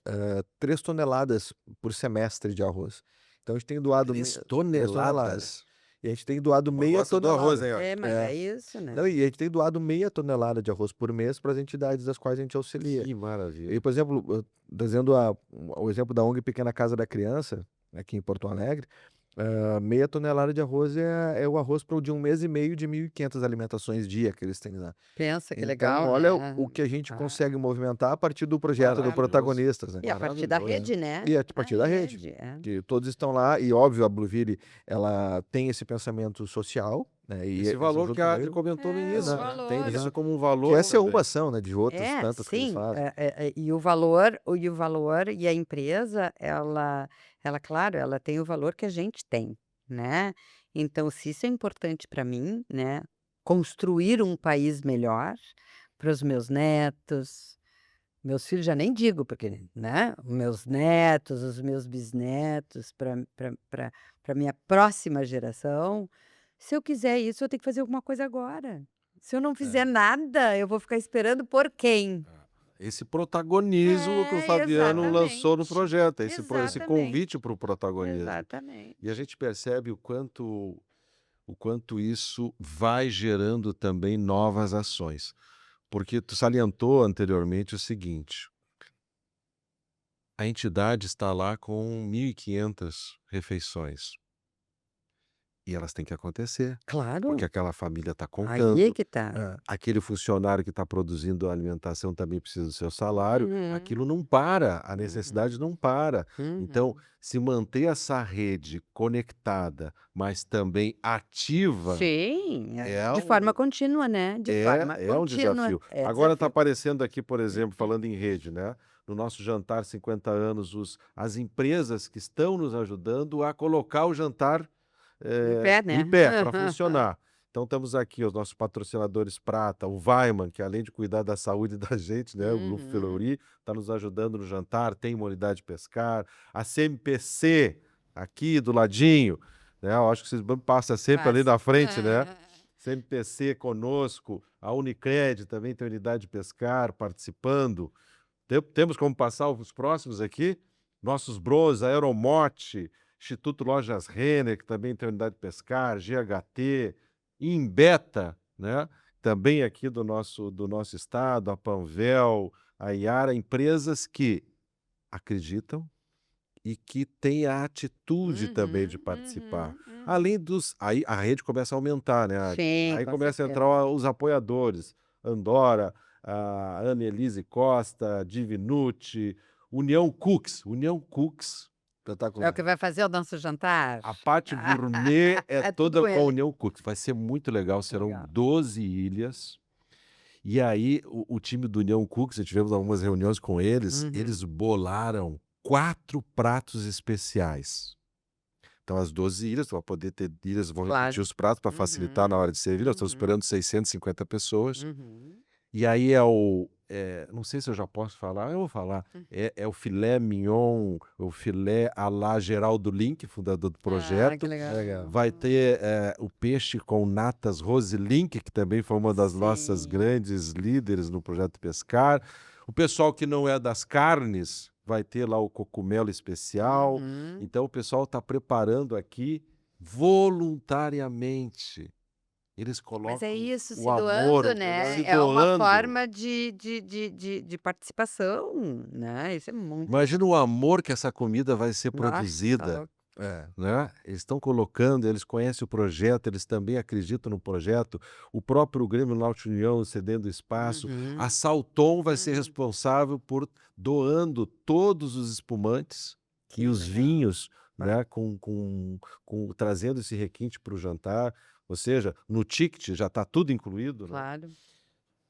3 toneladas por semestre de arroz. Então a gente tem doado 3 3 toneladas. toneladas. E a gente tem doado Pô, meia gosta do arroz, tonelada. hein, ó. Mas É. é isso, né? Não, e a gente tem doado meia tonelada de arroz por mês para as entidades das quais a gente auxilia. Que maravilha. E, por exemplo, trazendo o exemplo da ONG Pequena Casa da Criança, aqui em Porto Alegre, meia tonelada de arroz é o arroz para de 1 mês e meio de 1.500 alimentações dia que eles têm lá. Pensa que Então, legal, olha né? o que a gente Ah, consegue movimentar a partir do projeto do Maravilhoso. Protagonistas, né? E a partir da Maravilhoso. rede, né? E a partir da rede, é. que todos estão lá, e óbvio, a Blueville, ela tem esse pensamento social, né? E Esse eles valor junto que a Adri comigo, comentou no início, o né? valor. Tem isso Exato. como um que valor essa é uma também. ação, né, de outras tantas que eles Sim, fazem. e o valor e a empresa, ela, claro, ela tem o valor que a gente tem, né? Então, se isso é importante para mim, né? Construir um país melhor para os meus netos, meus filhos já nem digo, porque, né? Os meus netos, os meus bisnetos, para minha próxima geração, se eu quiser isso, eu tenho que fazer alguma coisa agora. Se eu não fizer nada, eu vou ficar esperando por quem? Esse protagonismo que o É, Fabiano lançou no exatamente. projeto, esse Exatamente. convite para o protagonismo. Exatamente. E a gente percebe o quanto isso vai gerando também novas ações. Porque tu salientou anteriormente o seguinte: a entidade está lá com 1.500 refeições. E elas têm que acontecer, Claro, porque aquela família está aí contando. que tá. É. Aquele funcionário que está produzindo a alimentação também precisa do seu salário. Uhum, Aquilo não para, a necessidade não para. Então, uhum. se manter essa rede conectada, mas também ativa, Sim, é de forma um, contínua, né? De forma é um contínua. desafio. É Agora está desafio. aparecendo aqui, por exemplo, falando em rede, né? No nosso jantar 50 anos, as empresas que estão nos ajudando a colocar o jantar Em pé, em né? pé para funcionar. Então temos aqui os nossos patrocinadores prata, o Weiman, que além de cuidar da saúde da gente, né, o Grupo Uhum. Fleury, está nos ajudando no jantar, tem uma unidade pescar, a CMPC, aqui do ladinho, né, eu acho que vocês passam sempre ali Passa. na frente, né? CMPC conosco, a Unicred também tem unidade pescar participando. Temos como passar os próximos aqui? Nossos bros, a Aeromote, Instituto Lojas Renner, que também tem unidade de pescar, GHT, Imbeta, né? Também aqui do nosso estado, a Panvel, a Iara, empresas que acreditam e que têm a atitude também de participar. Além dos. Aí a rede começa a aumentar, né? Sim, Aí com começa a certeza. entrar os apoiadores. Andora, a Annelise Costa, Divinucci, União Cooks. União Cooks, É o Espetacular. que vai fazer o nosso jantar? a parte gourmet é É tudo toda com com a ele. União Cooks. Vai ser muito legal, serão Legal. 12 ilhas. E aí, o time do União Cooks, tivemos algumas reuniões com eles, Uhum. eles bolaram 4 pratos especiais. Então, as 12 ilhas, para poder ter ilhas, vão Claro. repetir os pratos para facilitar na hora de servir. Nós estamos esperando 650 pessoas. E aí não sei se eu já posso falar, eu vou falar. É o filé mignon, o filé à la Geraldo Link, fundador do Ah, que projeto. legal. Legal. Vai ter o peixe com natas Rose Link, que também foi uma das nossas Sim. grandes líderes no projeto Pescar. O pessoal que não é das carnes vai ter lá o cocumelo especial. Uhum. Então o pessoal está preparando aqui voluntariamente. Eles Mas colocam é isso, se o amor, doando, né? se É uma doando. forma de participação, né? Isso é muito Imagina o amor que essa comida vai ser Nossa, tá produzida, louco. né? Eles estão colocando, eles conhecem o projeto, eles também acreditam no projeto. O próprio Grêmio Náutico União cedendo espaço. A Salton vai ser responsável por doando todos os espumantes Que e os legal. vinhos, né? Trazendo esse requinte para o jantar. Ou seja, no ticket já está tudo incluído, né? Claro.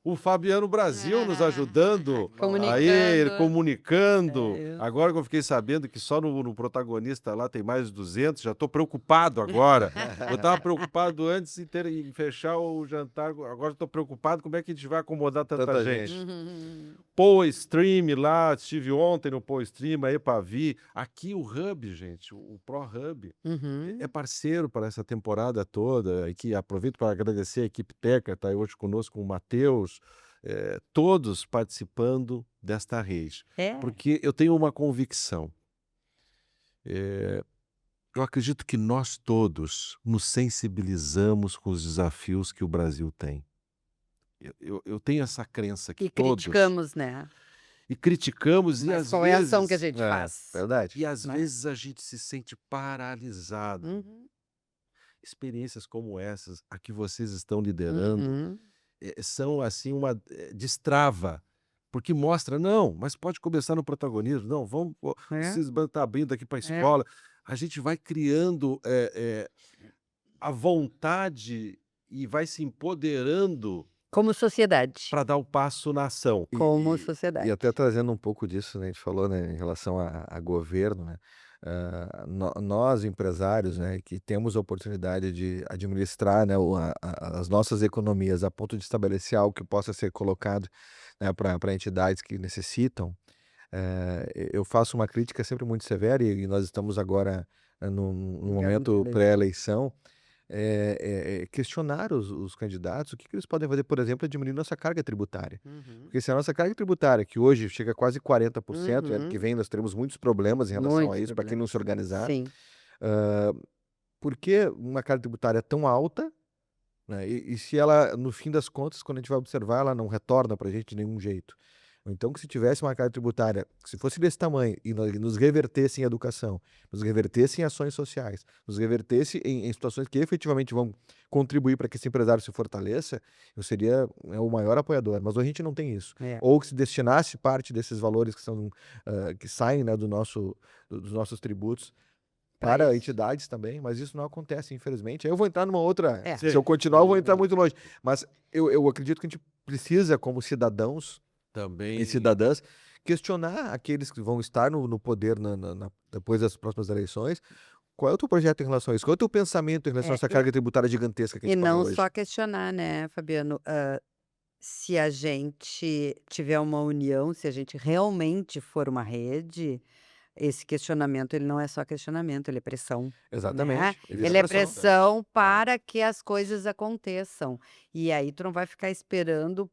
O Fabiano Brasil nos ajudando, aí, Comunicando. comunicando. É isso. Agora que eu fiquei sabendo que só no protagonista lá tem mais de 200, já estou preocupado agora. Eu estava preocupado antes em fechar o jantar, agora estou preocupado como é que a gente vai acomodar tanta Tanta gente. gente. Poa Stream lá, estive ontem no Poa Stream, aí para vir. Aqui o Hub, gente, o Pro Hub, Uhum. é parceiro para essa temporada toda. Aqui aproveito para agradecer a equipe técnica, está aí hoje conosco o Matheus, todos participando desta rede. É. Porque eu tenho uma convicção. Eu acredito que nós todos nos sensibilizamos com os desafios que o Brasil tem. Eu tenho essa crença que E todos... criticamos, né? E criticamos, e Mas às qual é a ação que a vezes... gente faz? Verdade. E às Né? vezes a gente se sente paralisado. Uhum. Experiências como essas, a que vocês estão liderando, Uhum. são assim uma destrava, porque mostra, não, mas pode começar no protagonismo, não, vamos, É. vocês estão abrindo aqui para a É. escola, a gente vai criando a vontade e vai se empoderando Como sociedade. para dar o passo na ação. Como E sociedade. até trazendo um pouco disso, né, a gente falou, né, em relação a governo, né, nós empresários, né, que temos a oportunidade de administrar, né, as nossas economias a ponto de estabelecer algo que possa ser colocado, né, para entidades que necessitam, eu faço uma crítica sempre muito severa e nós estamos agora num momento pré-eleição, questionar os candidatos o que eles podem fazer, por exemplo, diminuir nossa carga tributária. Uhum. Porque se a nossa carga tributária, que hoje chega a quase 40%, ano que Uhum. vem nós teremos muitos problemas em relação a Muitos isso, para quem não se organizar. Sim. Por que uma carga tributária tão alta, né? E se ela, no fim das contas, quando a gente vai observar, ela não retorna para a gente de nenhum jeito. Então, que se tivesse uma carga tributária, que se fosse desse tamanho e nos revertesse em educação, nos revertesse em ações sociais, nos revertesse em situações que efetivamente vão contribuir para que esse empresário se fortaleça, eu seria o maior apoiador. Mas hoje a gente não tem isso. É. Ou que se destinasse parte desses valores que são que saem, né, dos nossos tributos Pra para isso. entidades também, mas isso não acontece, infelizmente. Aí eu vou entrar numa outra. É. Se eu continuar, eu vou entrar muito longe. Mas eu acredito que a gente precisa, como cidadãos Também e cidadãs, questionar aqueles que vão estar no poder depois das próximas eleições. Qual é o teu projeto em relação a isso? Qual é o teu pensamento em relação a essa carga tributária gigantesca que a E gente paga não hoje? só questionar, né, Fabiano? Se a gente tiver uma união, se a gente realmente for uma rede, esse questionamento ele não é só questionamento, ele é pressão. Exatamente. Ele é pressão para que as coisas aconteçam. E aí tu não vai ficar esperando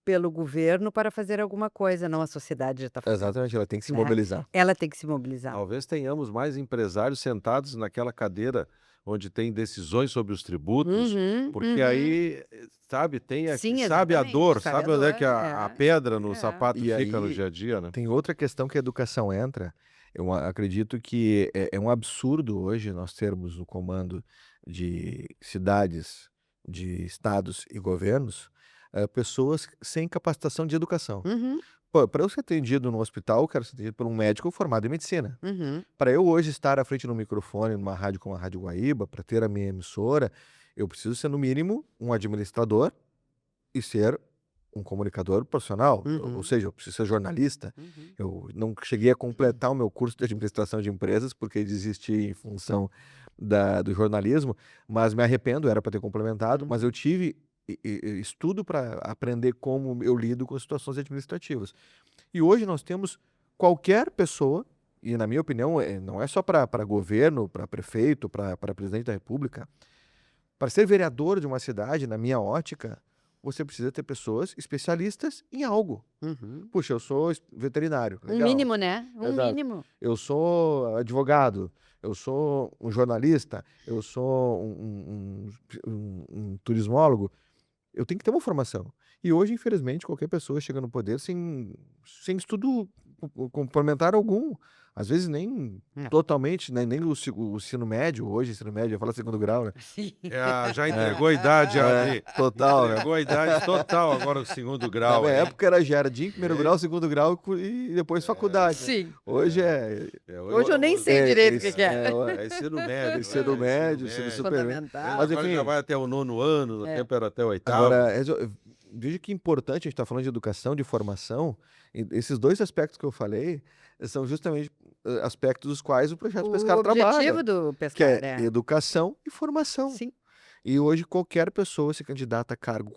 pelo governo para fazer alguma coisa, não, a sociedade já está fazendo. Exatamente, ela tem que se Né? mobilizar. Ela tem que se mobilizar. Talvez tenhamos mais empresários sentados naquela cadeira onde tem decisões sobre os tributos, porque aí, sabe, Sim, sabe a exatamente, dor, sabe sabe a onde é dor, que a é. pedra no É. sapato E fica no aí dia a dia, né? tem outra questão que a educação entra. Eu acredito que é um absurdo hoje nós termos no comando de cidades, de estados e governos, pessoas sem capacitação de educação. Uhum, Para eu ser atendido no hospital, eu quero ser atendido por um médico formado em medicina. uhum. Para eu hoje estar à frente de um microfone numa rádio como a Rádio Guaíba, para ter a minha emissora, eu preciso ser, no mínimo, um administrador e ser um comunicador profissional. Uhum. Ou seja, eu preciso ser jornalista. Uhum. Eu não cheguei a completar o meu curso de administração de empresas, porque desisti em função do jornalismo, mas me arrependo, era para ter complementado, mas eu tive estudo para aprender como eu lido com situações administrativas. E hoje nós temos qualquer pessoa, e na minha opinião, não é só para governo, para prefeito, para presidente da República, para ser vereador de uma cidade, na minha ótica, você precisa ter pessoas especialistas em algo. Uhum. Puxa, eu sou veterinário. Um Legal. mínimo, né? Um Exato. mínimo. Eu sou advogado, eu sou um jornalista, eu sou um turismólogo. Eu tenho que ter uma formação. E hoje, infelizmente, qualquer pessoa chega no poder sem estudo complementar algum. Às vezes nem É. totalmente, né, nem o ensino médio, hoje ensino médio, eu falo segundo grau, né? Sim. Já entregou a idade ali. Total, né? Entregou a idade total agora o segundo Na grau. minha né? época era jardim, primeiro grau, segundo grau e depois faculdade. Sim. Hoje Hoje eu nem sei direito o que que é. É ensino médio. Ensino médio, ensino superior. Fundamental. Mas Agora enfim, já vai até o 9º ano, no tempo era até o 8º. agora, veja que importante, a gente está falando de educação, de formação, e esses dois aspectos que eu falei são justamente aspectos dos quais o projeto O Pescar trabalha, objetivo do que Pescar é é. educação e formação. Sim. E hoje qualquer pessoa se candidata a cargo,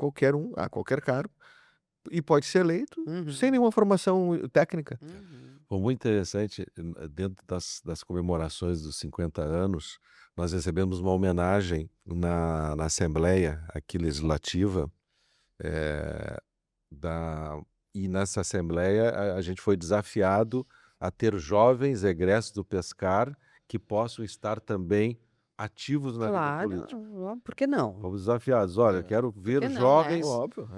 a qualquer cargo, e pode ser eleito sem Uhum. nenhuma formação técnica. Uhum. Foi muito interessante, dentro das comemorações dos 50 anos, nós recebemos uma homenagem na Assembleia aqui legislativa, eh, da e nessa Assembleia a gente foi desafiado a ter jovens egressos do Pescar que possam estar também ativos na vida Claro, política. por que não? Fomos desafiados: "Olha, quero Por ver que não, né? jovens". Óbvio,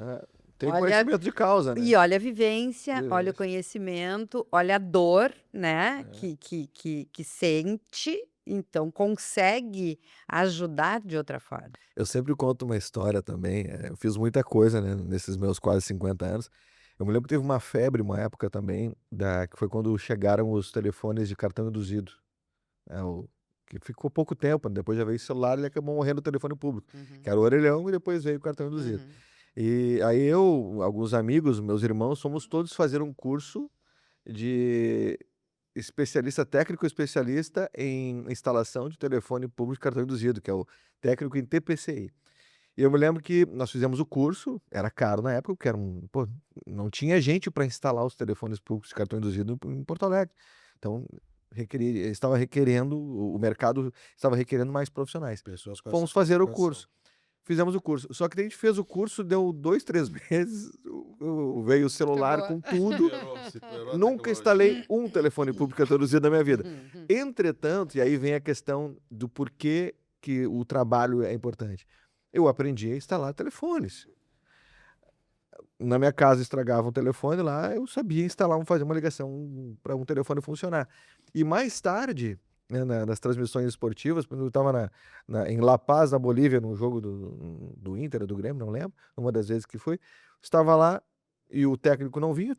tem Olha, conhecimento de causa, né? e olha a vivência, olha o Isso. conhecimento, olha a dor, né, É. que sente, então consegue ajudar de outra forma. Eu sempre conto uma história também, eu fiz muita coisa, né, nesses meus quase 50 anos. Eu me lembro que teve uma febre, uma época também, que foi quando chegaram os telefones de cartão induzido, que ficou pouco tempo, depois já veio o celular e acabou morrendo o telefone público, que Uhum, era o orelhão e depois veio o cartão induzido. uhum. E aí eu, alguns amigos, meus irmãos, fomos todos fazer um curso de técnico especialista em instalação de telefone público de cartão induzido, que é o técnico em TPCI. E eu me lembro que nós fizemos o curso, era caro na época, porque não tinha gente para instalar os telefones públicos de cartão induzido em Porto Alegre. Então, o mercado estava requerendo mais profissionais. Pessoas com essa Fomos fazer o qualificação. curso. Fizemos o curso. Só que daí a gente fez o curso, deu 2, 3 meses, veio o celular Acabou. com tudo. Superou a Nunca tecnologia. instalei um telefone público traduzido na minha vida. Uhum. Entretanto, e aí vem a questão do porquê que o trabalho é importante. Eu aprendi a instalar telefones. Na minha casa estragava um telefone lá, eu sabia instalar, fazer uma ligação para um telefone funcionar. E mais tarde, né, nas transmissões esportivas, quando eu estava em La Paz, na Bolívia, num jogo do Inter ou do Grêmio, não lembro, uma das vezes que foi, estava lá e o técnico não vinha,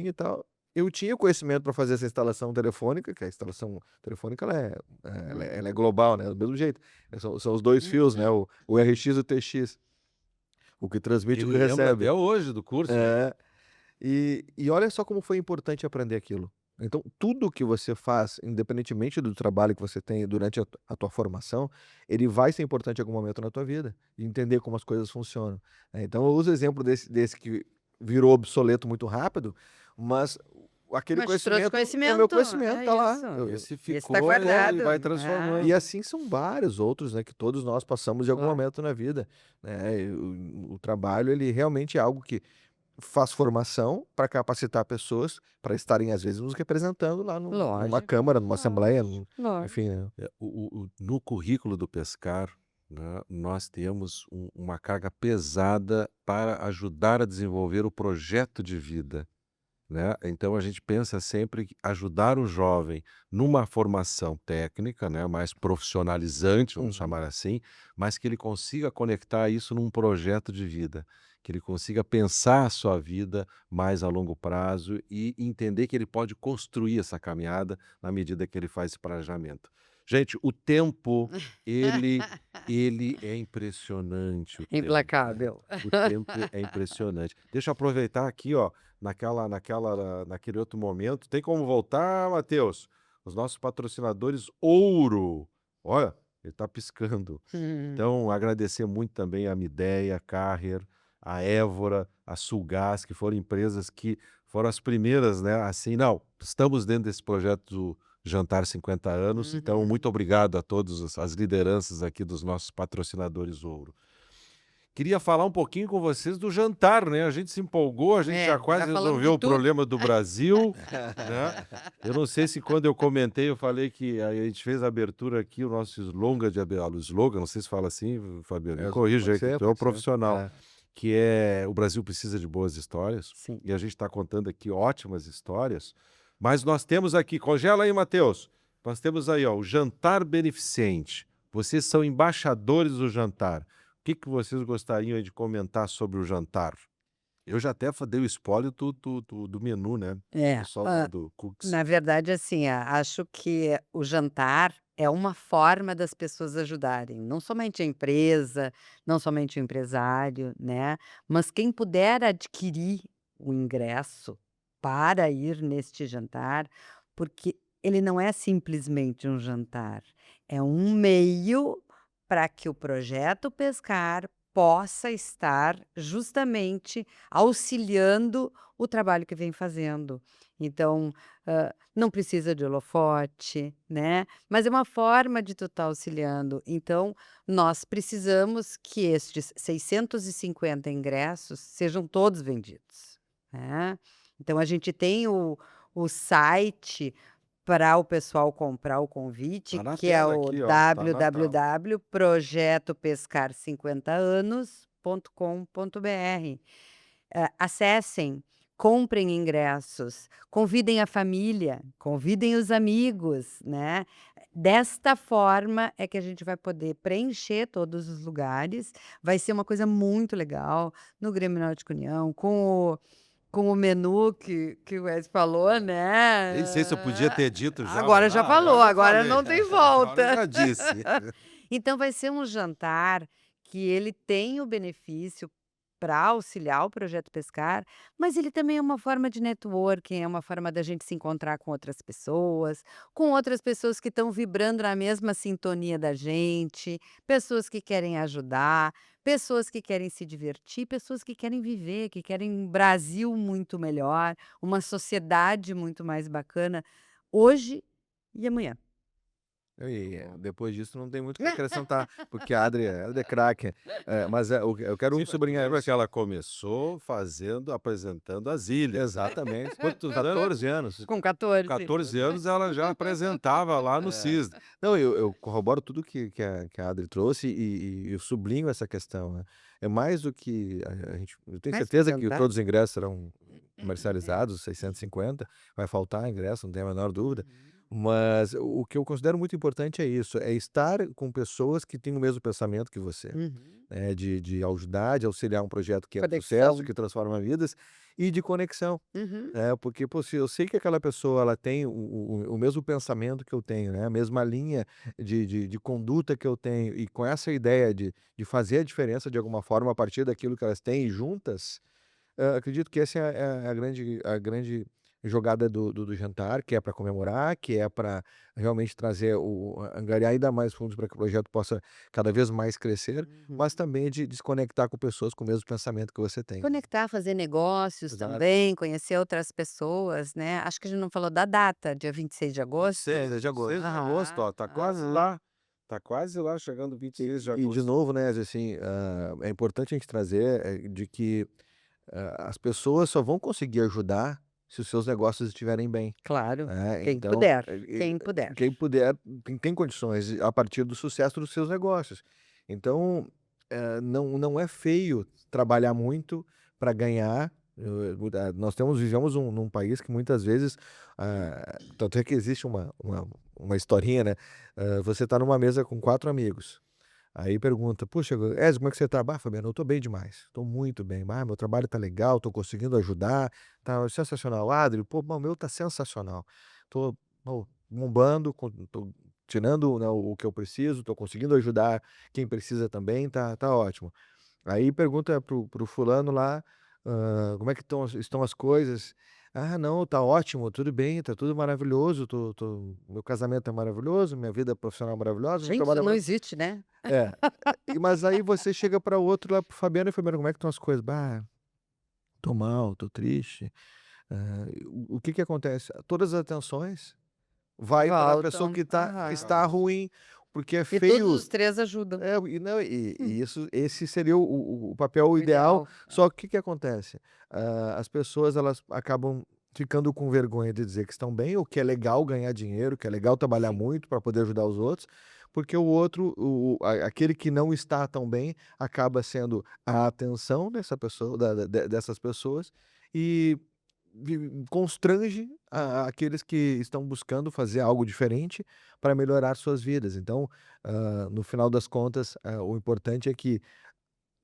e tal. Eu tinha conhecimento para fazer essa instalação telefônica, que a instalação telefônica ela é global, né? Do mesmo jeito. São os dois fios, né? O RX e o TX. O que transmite e Eu o que me lembro recebe. até hoje do curso, né? É. E olha só como foi importante aprender aquilo. Então, tudo que você faz, independentemente do trabalho que você tem durante a tua formação, ele vai ser importante em algum momento na tua vida, e entender como as coisas funcionam, né. Então eu uso o exemplo desse que virou obsoleto muito rápido, mas aquele Mas te trouxe conhecimento é meu conhecimento, conhecimento, é tá lá. isso. Esse Esse ficou, tá né, e guardado. vai É. transformando. E assim são vários outros, né, que todos nós passamos em algum Claro. momento na vida, né. E o trabalho, ele realmente é algo que faz formação para capacitar pessoas para estarem, às vezes, nos representando lá numa Lógico, câmara, numa assembleia, lógico. enfim, né. No currículo do Pescar, né, nós temos uma carga pesada para ajudar a desenvolver o projeto de vida, né. Então a gente pensa sempre que ajudar o jovem numa formação técnica, né, mais profissionalizante, vamos Uhum. chamar assim, mas que ele consiga conectar isso num projeto de vida, que ele consiga pensar a sua vida mais a longo prazo e entender que ele pode construir essa caminhada na medida que ele faz esse planejamento. Gente, o tempo, ele ele é impressionante, o tempo, né. Implacável. O tempo é impressionante. Deixa eu aproveitar aqui, ó, naquele outro momento. Tem como voltar, Matheus? Os nossos patrocinadores Ouro. Olha, ele está piscando. Então, agradecer muito também a Mideia, a Carrier, a Évora, a Sulgás, que foram empresas que foram as primeiras, né? Assim, não, estamos dentro desse projeto do Jantar 50 anos, então muito obrigado a todas as lideranças aqui dos nossos patrocinadores Ouro. Queria falar um pouquinho com vocês do jantar, né? A gente se empolgou, a gente já quase Já falamos resolveu de o tudo. problema do Brasil, né? Eu não sei se quando eu comentei, eu falei que a gente fez a abertura aqui, o nosso o slogan, não sei se fala assim, Fabiano, me corrija aí, que tu é um Pode ser. profissional, que é o Brasil precisa de boas histórias, Sim. e a gente está contando aqui ótimas histórias, mas nós temos aqui, congela aí, Matheus, nós temos aí, ó, o jantar beneficente. Vocês são embaixadores do jantar. O que vocês gostariam aí de comentar sobre o jantar? Eu já até dei o spoiler do menu, né? O É, pessoal lá do Cooks. na verdade, assim, acho que o jantar é uma forma das pessoas ajudarem, não somente a empresa, não somente o empresário, né, mas quem puder adquirir o ingresso para ir neste jantar, porque ele não é simplesmente um jantar, é um meio para que o projeto Pescar possa estar justamente auxiliando o trabalho que vem fazendo. Então, não precisa de holofote, né, mas é uma forma de tu estar auxiliando. Então, nós precisamos que estes 650 ingressos sejam todos vendidos, né. Então a gente tem o site para o pessoal comprar o convite, Tá na que é tela o aqui, ó, tá na tela. www.projetopescar50anos.com.br. Acessem, comprem ingressos, convidem a família, convidem os amigos, né. Desta forma é que a gente vai poder preencher todos os lugares, vai ser uma coisa muito legal, no Grêmio Náutico União, com o menu que o Wes falou, Nem sei se eu podia né. ter dito já, mas Agora já falou, agora eu agora falei. não tem Agora eu volta. já disse. Então vai ser um jantar que ele tem o benefício para auxiliar o projeto Pescar, mas ele também é uma forma de networking, é uma forma da gente se encontrar com outras pessoas que estão vibrando na mesma sintonia da gente, pessoas que querem ajudar, pessoas que querem se divertir, pessoas que querem viver, que querem um Brasil muito melhor, uma sociedade muito mais bacana, hoje e amanhã. E depois disso não tem muito o que acrescentar, porque a Adri é craque. Mas eu quero Sim, mas tu sublinhar lembra isso. que ela começou apresentando as ilhas, né. Exatamente. Quantos anos? 14 anos. Com Com 14. 14 anos ela já apresentava lá no É. CISD. Não, eu corroboro tudo que a Adri trouxe e eu sublinho essa questão, né. É mais do que a gente eu tenho Mais que um certeza que jantar. todos os ingressos serão comercializados, 650, vai faltar ingresso, não tenho a menor dúvida, mas o que eu considero muito importante é isso, é estar com pessoas que têm o mesmo pensamento que você, Uhum. né, de ajudar, de auxiliar um projeto que é de sucesso, Conexão. que transforma vidas, e de conexão. Uhum. É, porque, pô, se eu sei que aquela pessoa ela tem o mesmo pensamento que eu tenho, né, a mesma linha de conduta que eu tenho, e com essa ideia de fazer a diferença de alguma forma a partir daquilo que elas têm juntas, acredito que essa é a grande jogada do jantar, que é para comemorar, que é para realmente trazer angariar ainda mais fundos para que o projeto possa cada vez mais crescer, Uhum. mas também de desconectar com pessoas com o mesmo pensamento que você tem. Conectar, fazer negócios Exato. também, conhecer outras pessoas, né. Acho que a gente não falou da data, dia 26 de agosto. 26, De agosto. 26 de agosto, ó, tá quase Aham. lá. Tá quase lá, chegando E 26 de e de agosto. novo, né, assim, é importante a gente trazer, de que, as pessoas só vão conseguir ajudar se os seus negócios estiverem bem, Claro, né, quem então, puder, quem puder. quem puder tem condições a partir do sucesso dos seus negócios. Então, não é feio trabalhar muito para ganhar, nós vivemos num país que muitas vezes, tanto é que existe uma historinha, né, você está numa mesa com 4 amigos. Aí pergunta: "Puxa, Ezio, como é que você tá?" "Ah, Fabiano, eu tô bem demais, tô muito bem. Ah, meu trabalho tá legal, tô conseguindo ajudar, tá sensacional. Adri, pô, o meu tá sensacional. Tô, bombando, tô tirando, né, o que eu preciso, tô conseguindo ajudar quem precisa também, tá ótimo." Aí pergunta pro fulano lá, como é que estão as coisas. "Ah, não, tá ótimo, tudo bem, tá tudo maravilhoso, meu casamento é maravilhoso, minha vida profissional é maravilhosa, meu Gente, isso trabalho é não mara." existe, né. É. Mas aí você chega para outro lá, para o Fabiano, e Fabiano, como é que estão as coisas? "Bah, tô mal, tô triste." O que que acontece? Todas as atenções vai para a pessoa Voltam. que está Aham. ruim, porque é E todos feio. os 3 ajudam. E não, Hum, esse seria o papel o ideal, ideal. só que o que que acontece? As pessoas elas acabam ficando com vergonha de dizer que estão bem, ou que é legal ganhar dinheiro, que é legal trabalhar Sim. muito para poder ajudar os outros, porque o outro, aquele que não está tão bem, acaba sendo a atenção dessa pessoa, dessas pessoas, e constrange aqueles que estão buscando fazer algo diferente para melhorar suas vidas. Então, no final das contas, o importante é que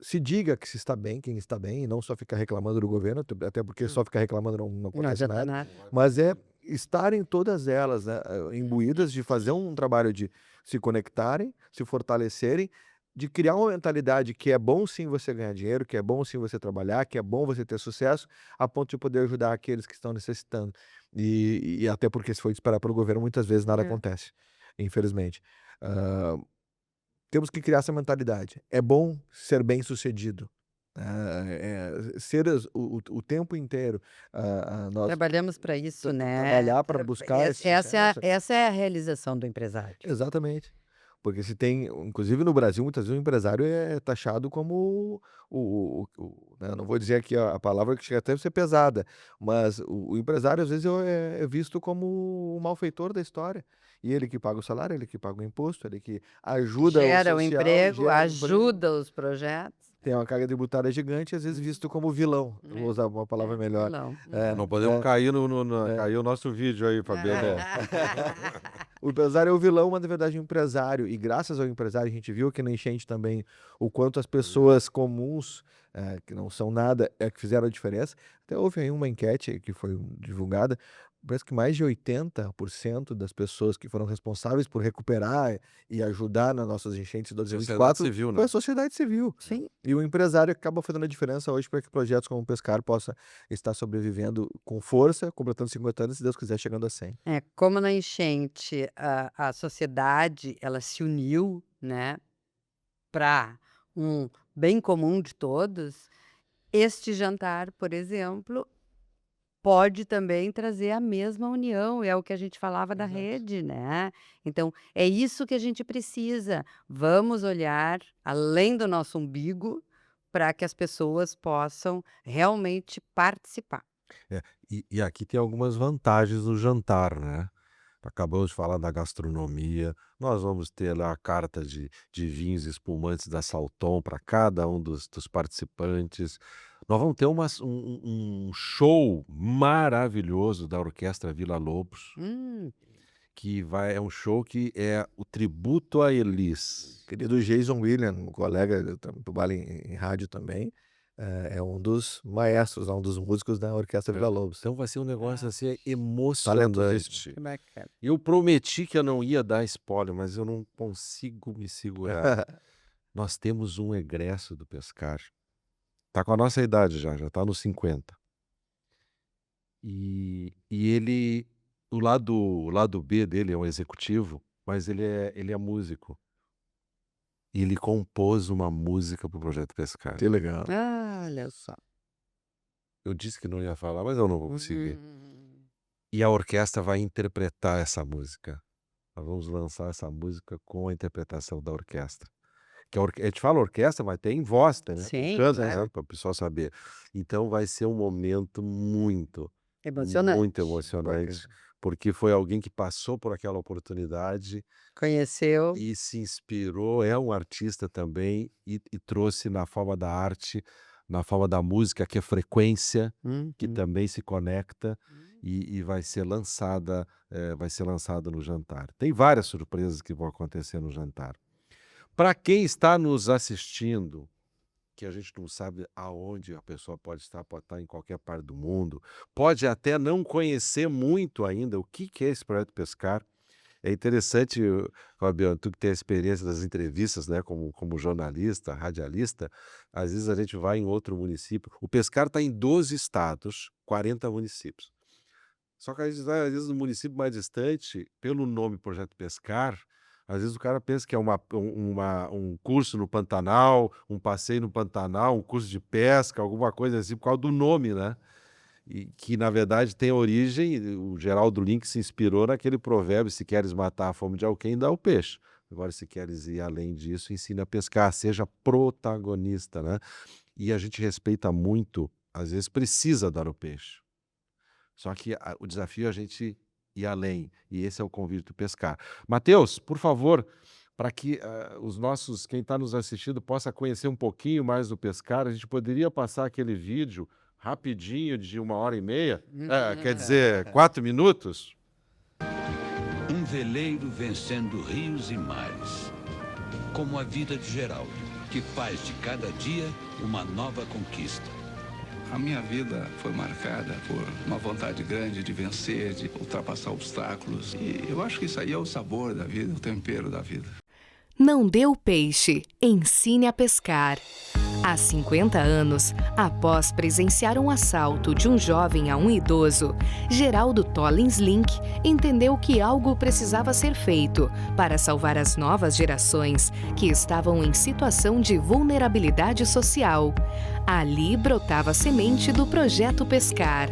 se diga que se está bem, quem está bem, e não só ficar reclamando do governo, até porque só Hum. ficar reclamando não Não acontece adianta nada, nada. mas é estarem todas elas, né, imbuídas de fazer um trabalho de se conectarem, se fortalecerem, de criar uma mentalidade que é bom sim você ganhar dinheiro, que é bom sim você trabalhar, que é bom você ter sucesso, a ponto de poder ajudar aqueles que estão necessitando. E até porque se for esperar pelo governo, muitas vezes nada É. acontece, infelizmente. Ah, temos que criar essa mentalidade. É bom ser bem-sucedido. Ser o tempo inteiro, nós Trabalhamos para isso, né? trabalhar para buscar esse sucesso. Essa é a realização do empresário. Exatamente. Porque se tem, inclusive no Brasil, muitas vezes o empresário é taxado como né, eu não vou dizer aqui a palavra que chega até a ser pesada, mas o empresário às vezes é visto como o malfeitor da história. E ele que paga o salário, ele que paga o imposto, ele que ajuda o Gera o social, emprego, gera o emprego. ajuda os projetos. Tem uma carga tributária gigante, às vezes visto como vilão. Eu vou usar uma palavra melhor. Vilão. Não podemos cair cair o nosso vídeo aí, Fabiano. O empresário é o vilão, mas na verdade o empresário, e graças ao empresário a gente viu aqui na enchente também o quanto as pessoas comuns, que não são nada, que fizeram a diferença. Até houve aí uma enquete que foi divulgada, parece que mais de 80% das pessoas que foram responsáveis por recuperar e ajudar nas nossas enchentes de Sociedade 2024 civil, né? foi a sociedade civil. Sim. E o empresário acaba fazendo a diferença hoje para que projetos como o Pescar possa estar sobrevivendo com força, completando 50 anos, se Deus quiser, chegando a 100. Como na enchente a sociedade ela se uniu, né, para um bem comum de todos, este jantar, por exemplo, pode também trazer a mesma união, é o que a gente falava da Exato. rede, né. Então, é isso que a gente precisa. Vamos olhar além do nosso umbigo, para que as pessoas possam realmente participar. E aqui tem algumas vantagens no jantar, né? Acabamos de falar da gastronomia. Nós vamos ter lá a carta de vinhos espumantes da Salton para cada um dos participantes. Nós vamos ter um show maravilhoso da Orquestra Vila Lobos, que é um show que é o tributo a Elis. Querido Jason William, um colega, trabalha em rádio também, é um dos maestros, um dos músicos da Orquestra Vila Lobos. Então vai ser um negócio assim Talendante. emocionante. Que bacana. Eu prometi que eu não ia dar spoiler, mas eu não consigo me segurar. Nós temos um egresso do Pescar. Tá com a nossa idade já tá nos 50. E ele, o lado B dele é um executivo, mas ele é músico. E ele compôs uma música pro Projeto Pescar. Que legal. Olha só. Eu disse que não ia falar, mas eu não vou conseguir. E a orquestra vai interpretar essa música. Nós vamos lançar essa música com a interpretação da orquestra. Que a gente fala orquestra, mas tem voz, né? Sim, Canta, claro. para o pessoal saber. Então vai ser um momento muito Emocionante. emocionante, porque foi alguém que passou por aquela oportunidade Conheceu. e se inspirou, é um artista também e trouxe na forma da arte, na forma da música, que é frequência, que também se conecta e vai ser lançada no jantar. Tem várias surpresas que vão acontecer no jantar. Para quem está nos assistindo, que a gente não sabe aonde a pessoa pode estar em qualquer parte do mundo, pode até não conhecer muito ainda o que é esse Projeto Pescar. É interessante, Fabiano, tu que tem a experiência das entrevistas, né, como jornalista, radialista, às vezes a gente vai em outro município. O Pescar está em 12 estados, 40 municípios. Só que às vezes no município mais distante, pelo nome Projeto Pescar, às vezes o cara pensa que é um curso no Pantanal, um passeio no Pantanal, um curso de pesca, alguma coisa assim, por causa do nome, né? E que, na verdade, tem origem, o Geraldo Link se inspirou naquele provérbio, se queres matar a fome de alguém, dá o peixe. Agora, se queres ir além disso, ensina a pescar, seja protagonista, né? E a gente respeita muito, às vezes precisa dar o peixe. Só que o desafio é a gente ir além, e esse é o convite do Pescar. Mateus, por favor, para que quem está nos assistindo possa conhecer um pouquinho mais do Pescar, a gente poderia passar aquele vídeo rapidinho de 1h30, quer dizer, 4 minutos? Um veleiro vencendo rios e mares, como a vida de Geraldo, que faz de cada dia uma nova conquista. A minha vida foi marcada por uma vontade grande de vencer, de ultrapassar obstáculos. E eu acho que isso aí é o sabor da vida, o tempero da vida. Não dê o peixe, ensine a pescar. Há 50 anos, após presenciar um assalto de um jovem a um idoso, Geraldo Tollins Link entendeu que algo precisava ser feito para salvar as novas gerações que estavam em situação de vulnerabilidade social. Ali brotava a semente do Projeto Pescar.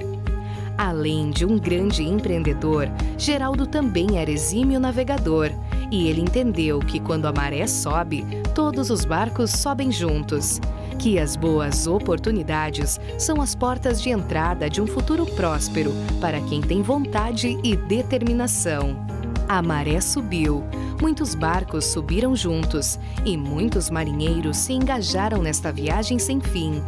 Além de um grande empreendedor, Geraldo também era exímio navegador. E ele entendeu que quando a maré sobe, todos os barcos sobem juntos. Que as boas oportunidades são as portas de entrada de um futuro próspero para quem tem vontade e determinação. A maré subiu, muitos barcos subiram juntos e muitos marinheiros se engajaram nesta viagem sem fim.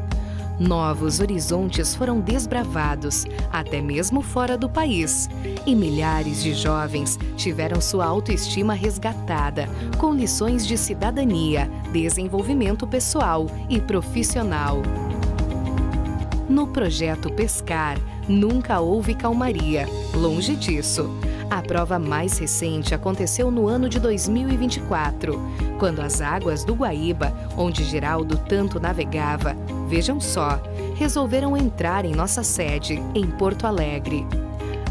Novos horizontes foram desbravados, até mesmo fora do país. E milhares de jovens tiveram sua autoestima resgatada, com lições de cidadania, desenvolvimento pessoal e profissional. No Projeto Pescar, nunca houve calmaria, longe disso. A prova mais recente aconteceu no ano de 2024, quando as águas do Guaíba, onde Geraldo tanto navegava, vejam só, resolveram entrar em nossa sede, em Porto Alegre.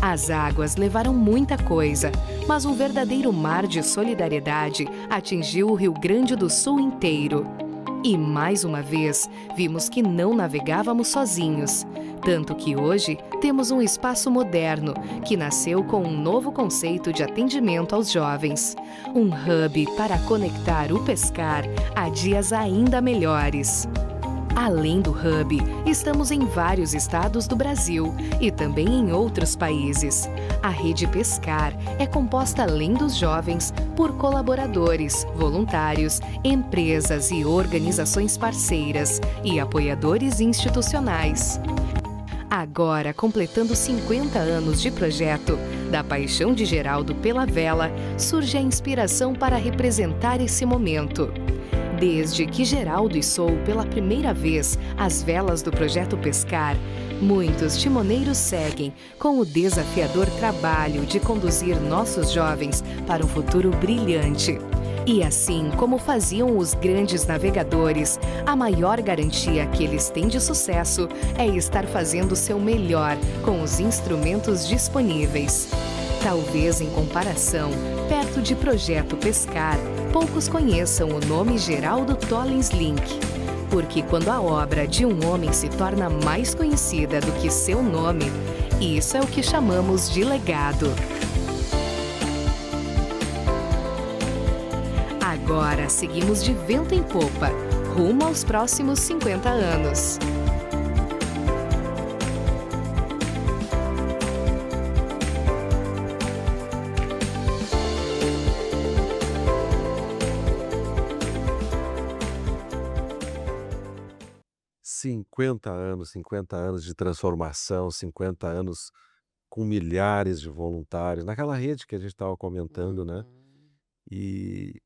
As águas levaram muita coisa, mas um verdadeiro mar de solidariedade atingiu o Rio Grande do Sul inteiro. E, mais uma vez, vimos que não navegávamos sozinhos. Tanto que hoje temos um espaço moderno que nasceu com um novo conceito de atendimento aos jovens. Um hub para conectar o pescar a dias ainda melhores. Além do Hub, estamos em vários estados do Brasil e também em outros países. A Rede Pescar é composta, além dos jovens, por colaboradores, voluntários, empresas e organizações parceiras e apoiadores institucionais. Agora, completando 50 anos de projeto, da paixão de Geraldo pela vela, surge a inspiração para representar esse momento. Desde que Geraldo içou pela primeira vez as velas do Projeto Pescar, muitos timoneiros seguem com o desafiador trabalho de conduzir nossos jovens para um futuro brilhante. E assim como faziam os grandes navegadores, a maior garantia que eles têm de sucesso é estar fazendo o seu melhor com os instrumentos disponíveis. Talvez, em comparação, perto de Projeto Pescar, poucos conheçam o nome Geraldo Tollins Link. Porque quando a obra de um homem se torna mais conhecida do que seu nome, isso é o que chamamos de legado. Agora seguimos de vento em popa, rumo aos próximos 50 anos. Cinquenta anos de transformação, 50 anos com milhares de voluntários, naquela rede que a gente estava comentando, né? E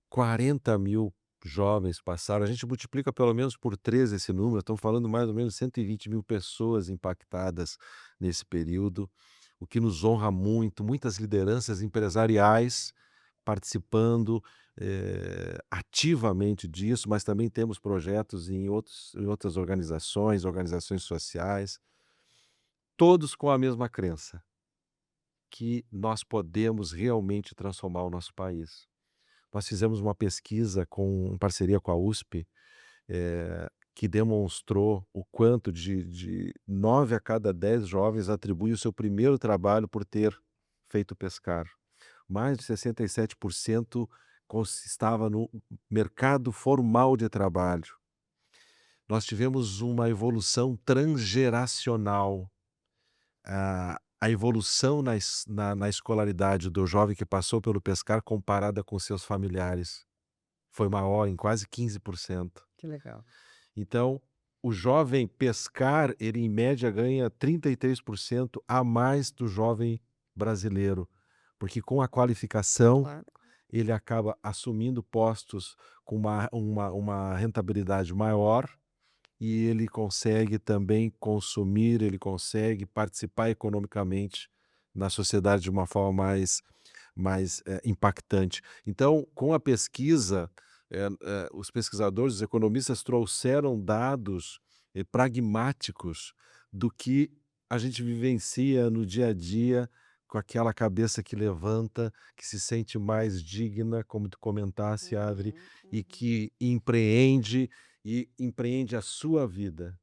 40 mil jovens passaram. A gente multiplica pelo menos por 13 esse número, estamos falando mais ou menos 120 mil pessoas impactadas nesse período, o que nos honra muito, muitas lideranças empresariais participando ativamente disso, mas também temos projetos em outras organizações sociais, todos com a mesma crença, que nós podemos realmente transformar o nosso país. Nós fizemos uma pesquisa em parceria com a USP, que demonstrou o quanto de 9 a cada 10 jovens atribuem o seu primeiro trabalho por ter feito pescar. Mais de 67% estava no mercado formal de trabalho. Nós tivemos uma evolução transgeracional. A evolução na escolaridade do jovem que passou pelo pescar comparada com seus familiares foi maior, em quase 15%. Que legal. Então, o jovem pescar, ele em média ganha 33% a mais do jovem brasileiro, porque com a qualificação Claro. ele acaba assumindo postos com uma rentabilidade maior e ele consegue também consumir, ele consegue participar economicamente na sociedade de uma forma mais impactante. Então, com a pesquisa, os pesquisadores, os economistas trouxeram dados pragmáticos do que a gente vivencia no dia a dia, com aquela cabeça que levanta, que se sente mais digna, como tu comentasse, Adri, e que empreende a sua vida.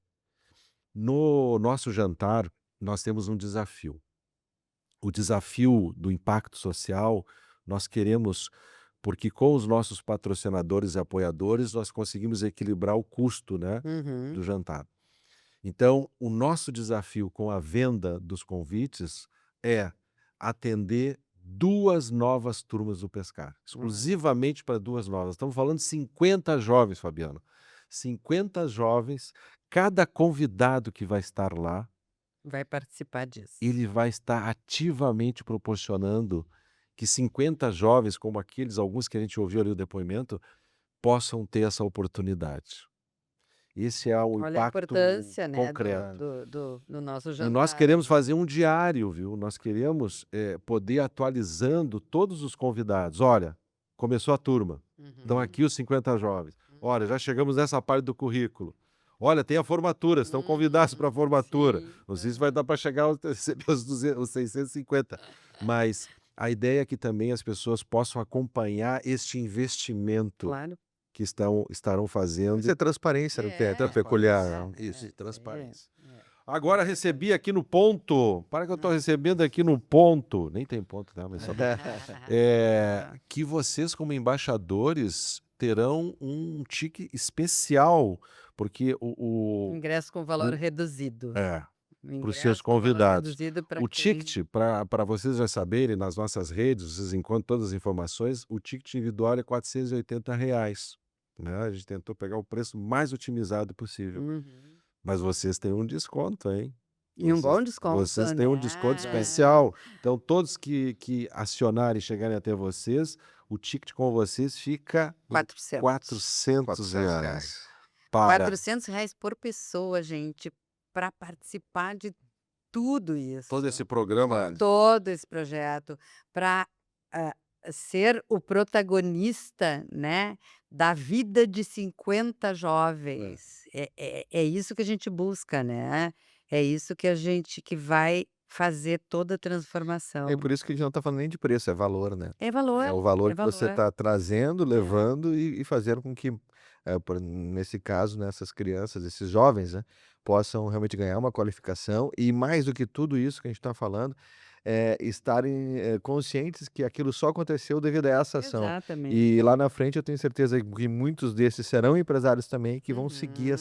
No nosso jantar, nós temos um desafio. O desafio do impacto social, nós queremos, porque com os nossos patrocinadores e apoiadores, nós conseguimos equilibrar o custo, né, Uhum. do jantar. Então, o nosso desafio com a venda dos convites é atender 2 novas turmas do Pescar, exclusivamente para 2 novas. Estamos falando de 50 jovens, Fabiano. 50 jovens, cada convidado que vai estar lá, Vai participar disso. ele vai estar ativamente proporcionando que 50 jovens, como aqueles, alguns que a gente ouviu ali o depoimento, possam ter essa oportunidade. Esse é o Olha a impacto importância, né, concreto. do nosso E nós jantar. queremos fazer um diário, viu? Nós queremos poder ir atualizando todos os convidados. Olha, começou a turma, estão aqui os 50 jovens. Olha, já chegamos nessa parte do currículo. Olha, tem a formatura, estão convidados para a formatura. Sim. Não sei se vai dar para chegar aos receber os 650, mas a ideia é que também as pessoas possam acompanhar este investimento Claro. que estarão fazendo. Isso é transparência, né, que é tão peculiar, né? Isso, transparência. É. Agora recebi aqui no ponto, para que eu estou recebendo aqui no ponto, nem tem ponto, tá? Mas só que vocês, como embaixadores, terão um tique especial, porque Ingresso com valor reduzido. para os seus Ingresso com valor convidados. reduzido para O quem... ticket, para vocês já saberem, nas nossas redes, vocês encontram todas as informações, o ticket individual é R$ 480, né? A gente tentou pegar o preço mais otimizado possível. Uhum. Mas vocês têm um desconto, hein? E um bom desconto, Vocês têm um né? desconto especial. Então, todos que acionarem e chegarem até vocês, o ticket com vocês fica em 400. R$ 400. R$ 400 por pessoa, gente, para participar de tudo isso. Todo esse programa. Todo esse projeto, para ser o protagonista, né, da vida de 50 jovens. É isso que a gente busca, né? É isso que vai fazer toda a transformação. É por isso que a gente não está falando nem de preço, é valor, né? É valor. É o valor é que você valor. está trazendo, levando e fazendo com que, nesse caso, né, essas crianças, esses jovens, né, possam realmente ganhar uma qualificação e, mais do que tudo isso que a gente está falando, estarem conscientes que aquilo só aconteceu devido a essa ação. Exatamente. E lá na frente eu tenho certeza que muitos desses serão empresários também que vão seguir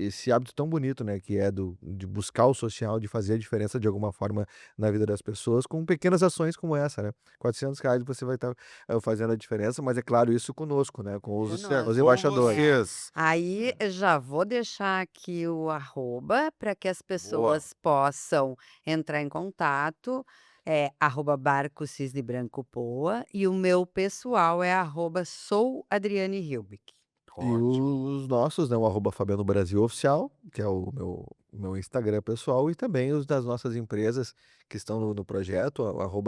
esse hábito tão bonito, né, que é de buscar o social, de fazer a diferença de alguma forma na vida das pessoas com pequenas ações como essa, né? R$ 400 você vai estar fazendo a diferença, mas é claro, isso conosco, né, com os Conosco. embaixadores. Vocês. Aí já vou deixar aqui o arroba para que as pessoas possam entrar em contato. É @Barco Cisne Branco Poa e o meu pessoal é @souadriane.Hilbig. E os nossos, né, o @Fabiano Brasil Oficial, que é o meu Instagram pessoal, e também os das nossas empresas que estão no projeto,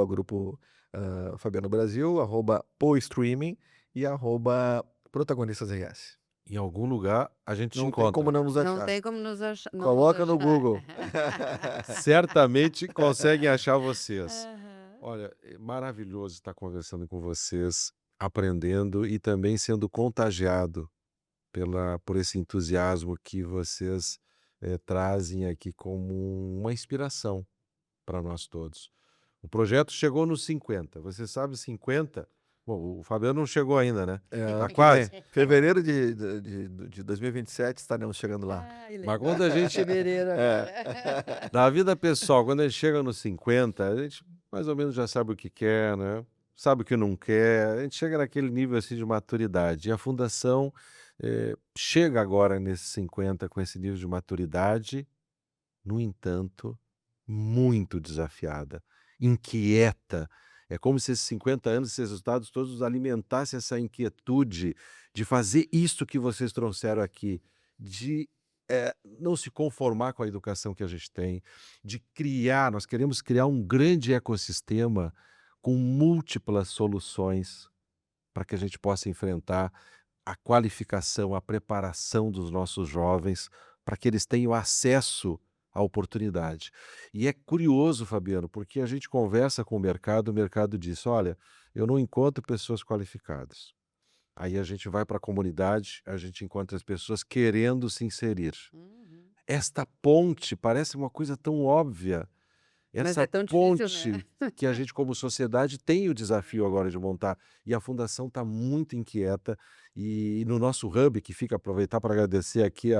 @Grupo Fabiano Brasil, @PoStreaming e @Protagonistas RS. Em algum lugar a gente te Não tem encontra. como não nos Não achar. tem como nos achar. Coloca no Google. Certamente conseguem achar vocês. Olha, é maravilhoso estar conversando com vocês, aprendendo e também sendo contagiado por esse entusiasmo que vocês trazem aqui como uma inspiração para nós todos. O projeto chegou nos 50. Você sabe, 50? Bom, o Fabiano não chegou ainda, né? Tá quase. Fevereiro de 2027 estaremos chegando lá. Mas quando a gente, Fevereiro na vida pessoal, quando a gente chega nos 50, a gente mais ou menos já sabe o que quer, né? Sabe o que não quer. A gente chega naquele nível assim de maturidade. E a Fundação chega agora nesses 50 com esse nível de maturidade, no entanto, muito desafiada, inquieta. É como se esses 50 anos, esses resultados todos alimentassem essa inquietude de fazer isto que vocês trouxeram aqui, de não se conformar com a educação que a gente tem, de criar, nós queremos criar um grande ecossistema com múltiplas soluções para que a gente possa enfrentar a qualificação, a preparação dos nossos jovens, para que eles tenham acesso à oportunidade. E é curioso, Fabiano, porque a gente conversa com o mercado diz: olha, eu não encontro pessoas qualificadas. Aí a gente vai para a comunidade, a gente encontra as pessoas querendo se inserir. Uhum. Esta ponte parece uma coisa tão óbvia. Mas é Essa tão difícil, né? ponte que a gente, como sociedade, tem o desafio agora de montar. E a Fundação está muito inquieta. E no nosso hub, que fica, aproveitar para agradecer aqui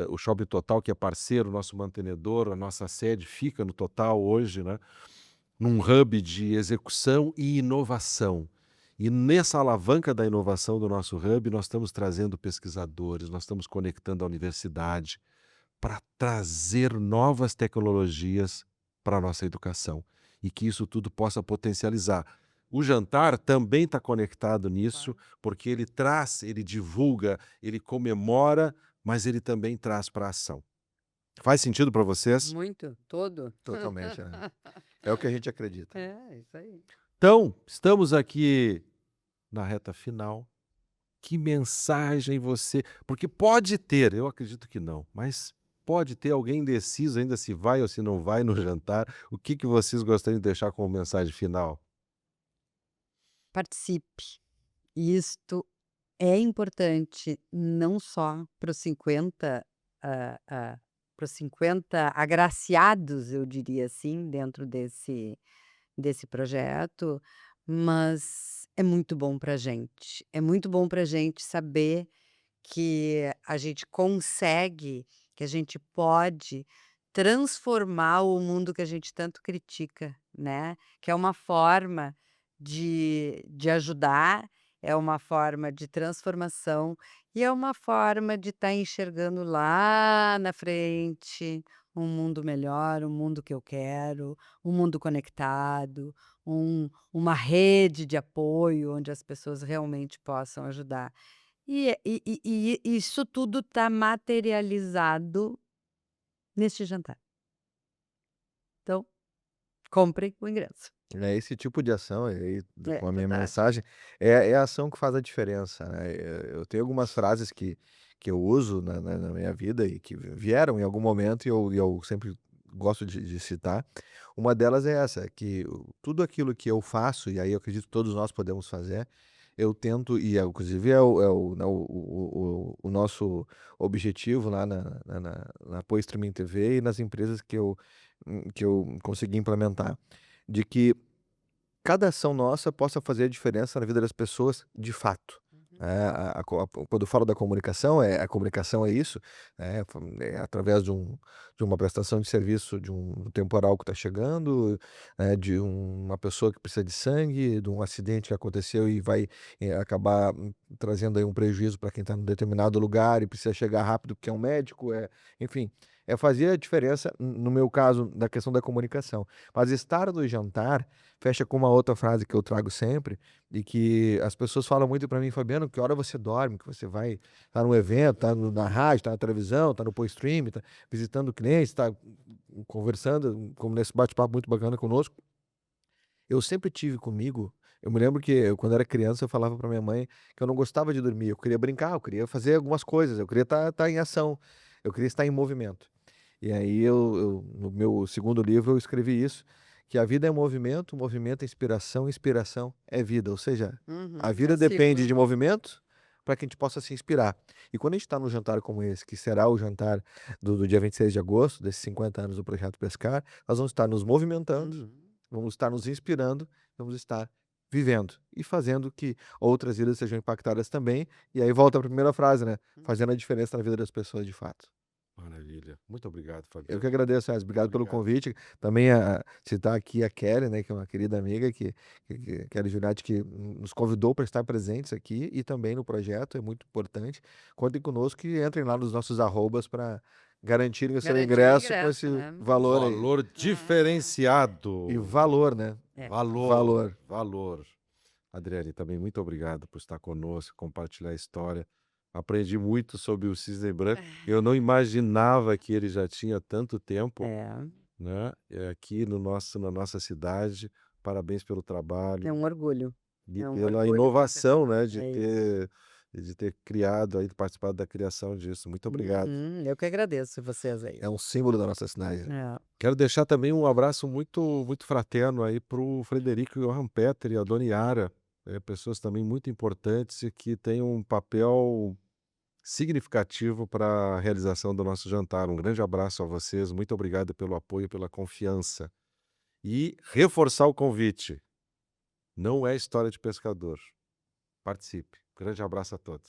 o Shopping Total, que é parceiro, nosso mantenedor, a nossa sede fica no Total hoje, né? Num hub de execução e inovação. E nessa alavanca da inovação do nosso hub, nós estamos trazendo pesquisadores, nós estamos conectando a universidade para trazer novas tecnologias para a nossa educação e que isso tudo possa potencializar. O jantar também está conectado nisso, porque ele traz, ele divulga, ele comemora, mas ele também traz para a ação. Faz sentido para vocês? Muito, todo. Totalmente, né? É o que a gente acredita. É, isso aí. Então, estamos aqui na reta final. Que mensagem você... Porque pode ter, eu acredito que não, mas pode ter alguém indeciso ainda se vai ou se não vai no jantar. O que vocês gostariam de deixar como mensagem final? Participe. Isto é importante não só para os 50, para os 50 agraciados, eu diria assim, dentro desse projeto, mas é muito bom para a gente. É muito bom para a gente saber que a gente consegue, que a gente pode transformar o mundo que a gente tanto critica, né? Que é uma forma de ajudar, é uma forma de transformação e é uma forma de estar enxergando lá na frente um mundo melhor, um mundo que eu quero, um mundo conectado, uma rede de apoio onde as pessoas realmente possam ajudar. E isso tudo está materializado neste jantar. Então, compre o ingresso. É esse tipo de ação, e aí, É com a minha verdade. mensagem, é a ação que faz a diferença, né? Eu tenho algumas frases que eu uso na minha vida e que vieram em algum momento e eu sempre gosto de citar. Uma delas é essa, que tudo aquilo que eu faço, e aí eu acredito que todos nós podemos fazer, eu tento, e inclusive o nosso objetivo lá na Apoio Streaming TV e nas empresas que eu consegui implementar, de que cada ação nossa possa fazer a diferença na vida das pessoas de fato. Quando eu falo da comunicação, a comunicação é isso, é através de uma prestação de serviço, de um temporal que está chegando, de uma pessoa que precisa de sangue, de um acidente que aconteceu e vai acabar trazendo aí um prejuízo para quem está em determinado lugar e precisa chegar rápido porque é um médico, enfim, fazer a diferença, no meu caso, da questão da comunicação. Mas estar no jantar fecha com uma outra frase que eu trago sempre, e que as pessoas falam muito para mim: Fabiano, que hora você dorme, que você vai estar no evento, tá na rádio, tá na televisão, tá no Stream, tá visitando clientes, tá conversando, como nesse bate-papo muito bacana conosco. Eu sempre tive comigo, eu me lembro que quando era criança eu falava para minha mãe que eu não gostava de dormir, eu queria brincar, eu queria fazer algumas coisas, eu queria estar em ação, eu queria estar em movimento. E aí no meu segundo livro eu escrevi isso, que a vida é movimento, movimento é inspiração, inspiração é vida. Ou seja, a É vida o depende ciclo. de movimento para que a gente possa se inspirar. E quando a gente está num jantar como esse, que será o jantar do dia 26 de agosto, desses 50 anos do Projeto Pescar, nós vamos estar nos movimentando, vamos estar nos inspirando, vamos estar vivendo e fazendo que outras vidas sejam impactadas também. E aí volta a primeira frase, né? Fazendo a diferença na vida das pessoas de fato. Maravilha. Muito obrigado, Eu Fabiano. que agradeço, César. Obrigado pelo Obrigado. convite. Também citar aqui a Kelly, né, que é uma querida amiga, Kelly Giuliatti, que nos convidou para estar presentes aqui e também no projeto, é muito importante. Contem conosco e entrem lá nos nossos arrobas para garantirem o seu Garantir o ingresso com ingresso, esse né? valor aí. Valor diferenciado. E valor, né? Valor. Adriane, também muito obrigado por estar conosco, compartilhar a história. Aprendi muito sobre o cisne branco. Eu não imaginava que ele já tinha tanto tempo, É, né, aqui na nossa cidade. Parabéns pelo é trabalho um orgulho. e É um pela orgulho inovação, né, é isso. de ter criado aí, participado da criação disso. Muito obrigado. Eu que agradeço vocês aí. É um símbolo da nossa cidade. É. Quero deixar também um abraço muito fraterno aí para o Frederico Johan Peter e a Dona Yara, pessoas também muito importantes e que têm um papel significativo para a realização do nosso jantar. Um grande abraço a vocês, muito obrigado pelo apoio, pela confiança. E reforçar o convite, não é história de pescador. Participe. Grande abraço a todos.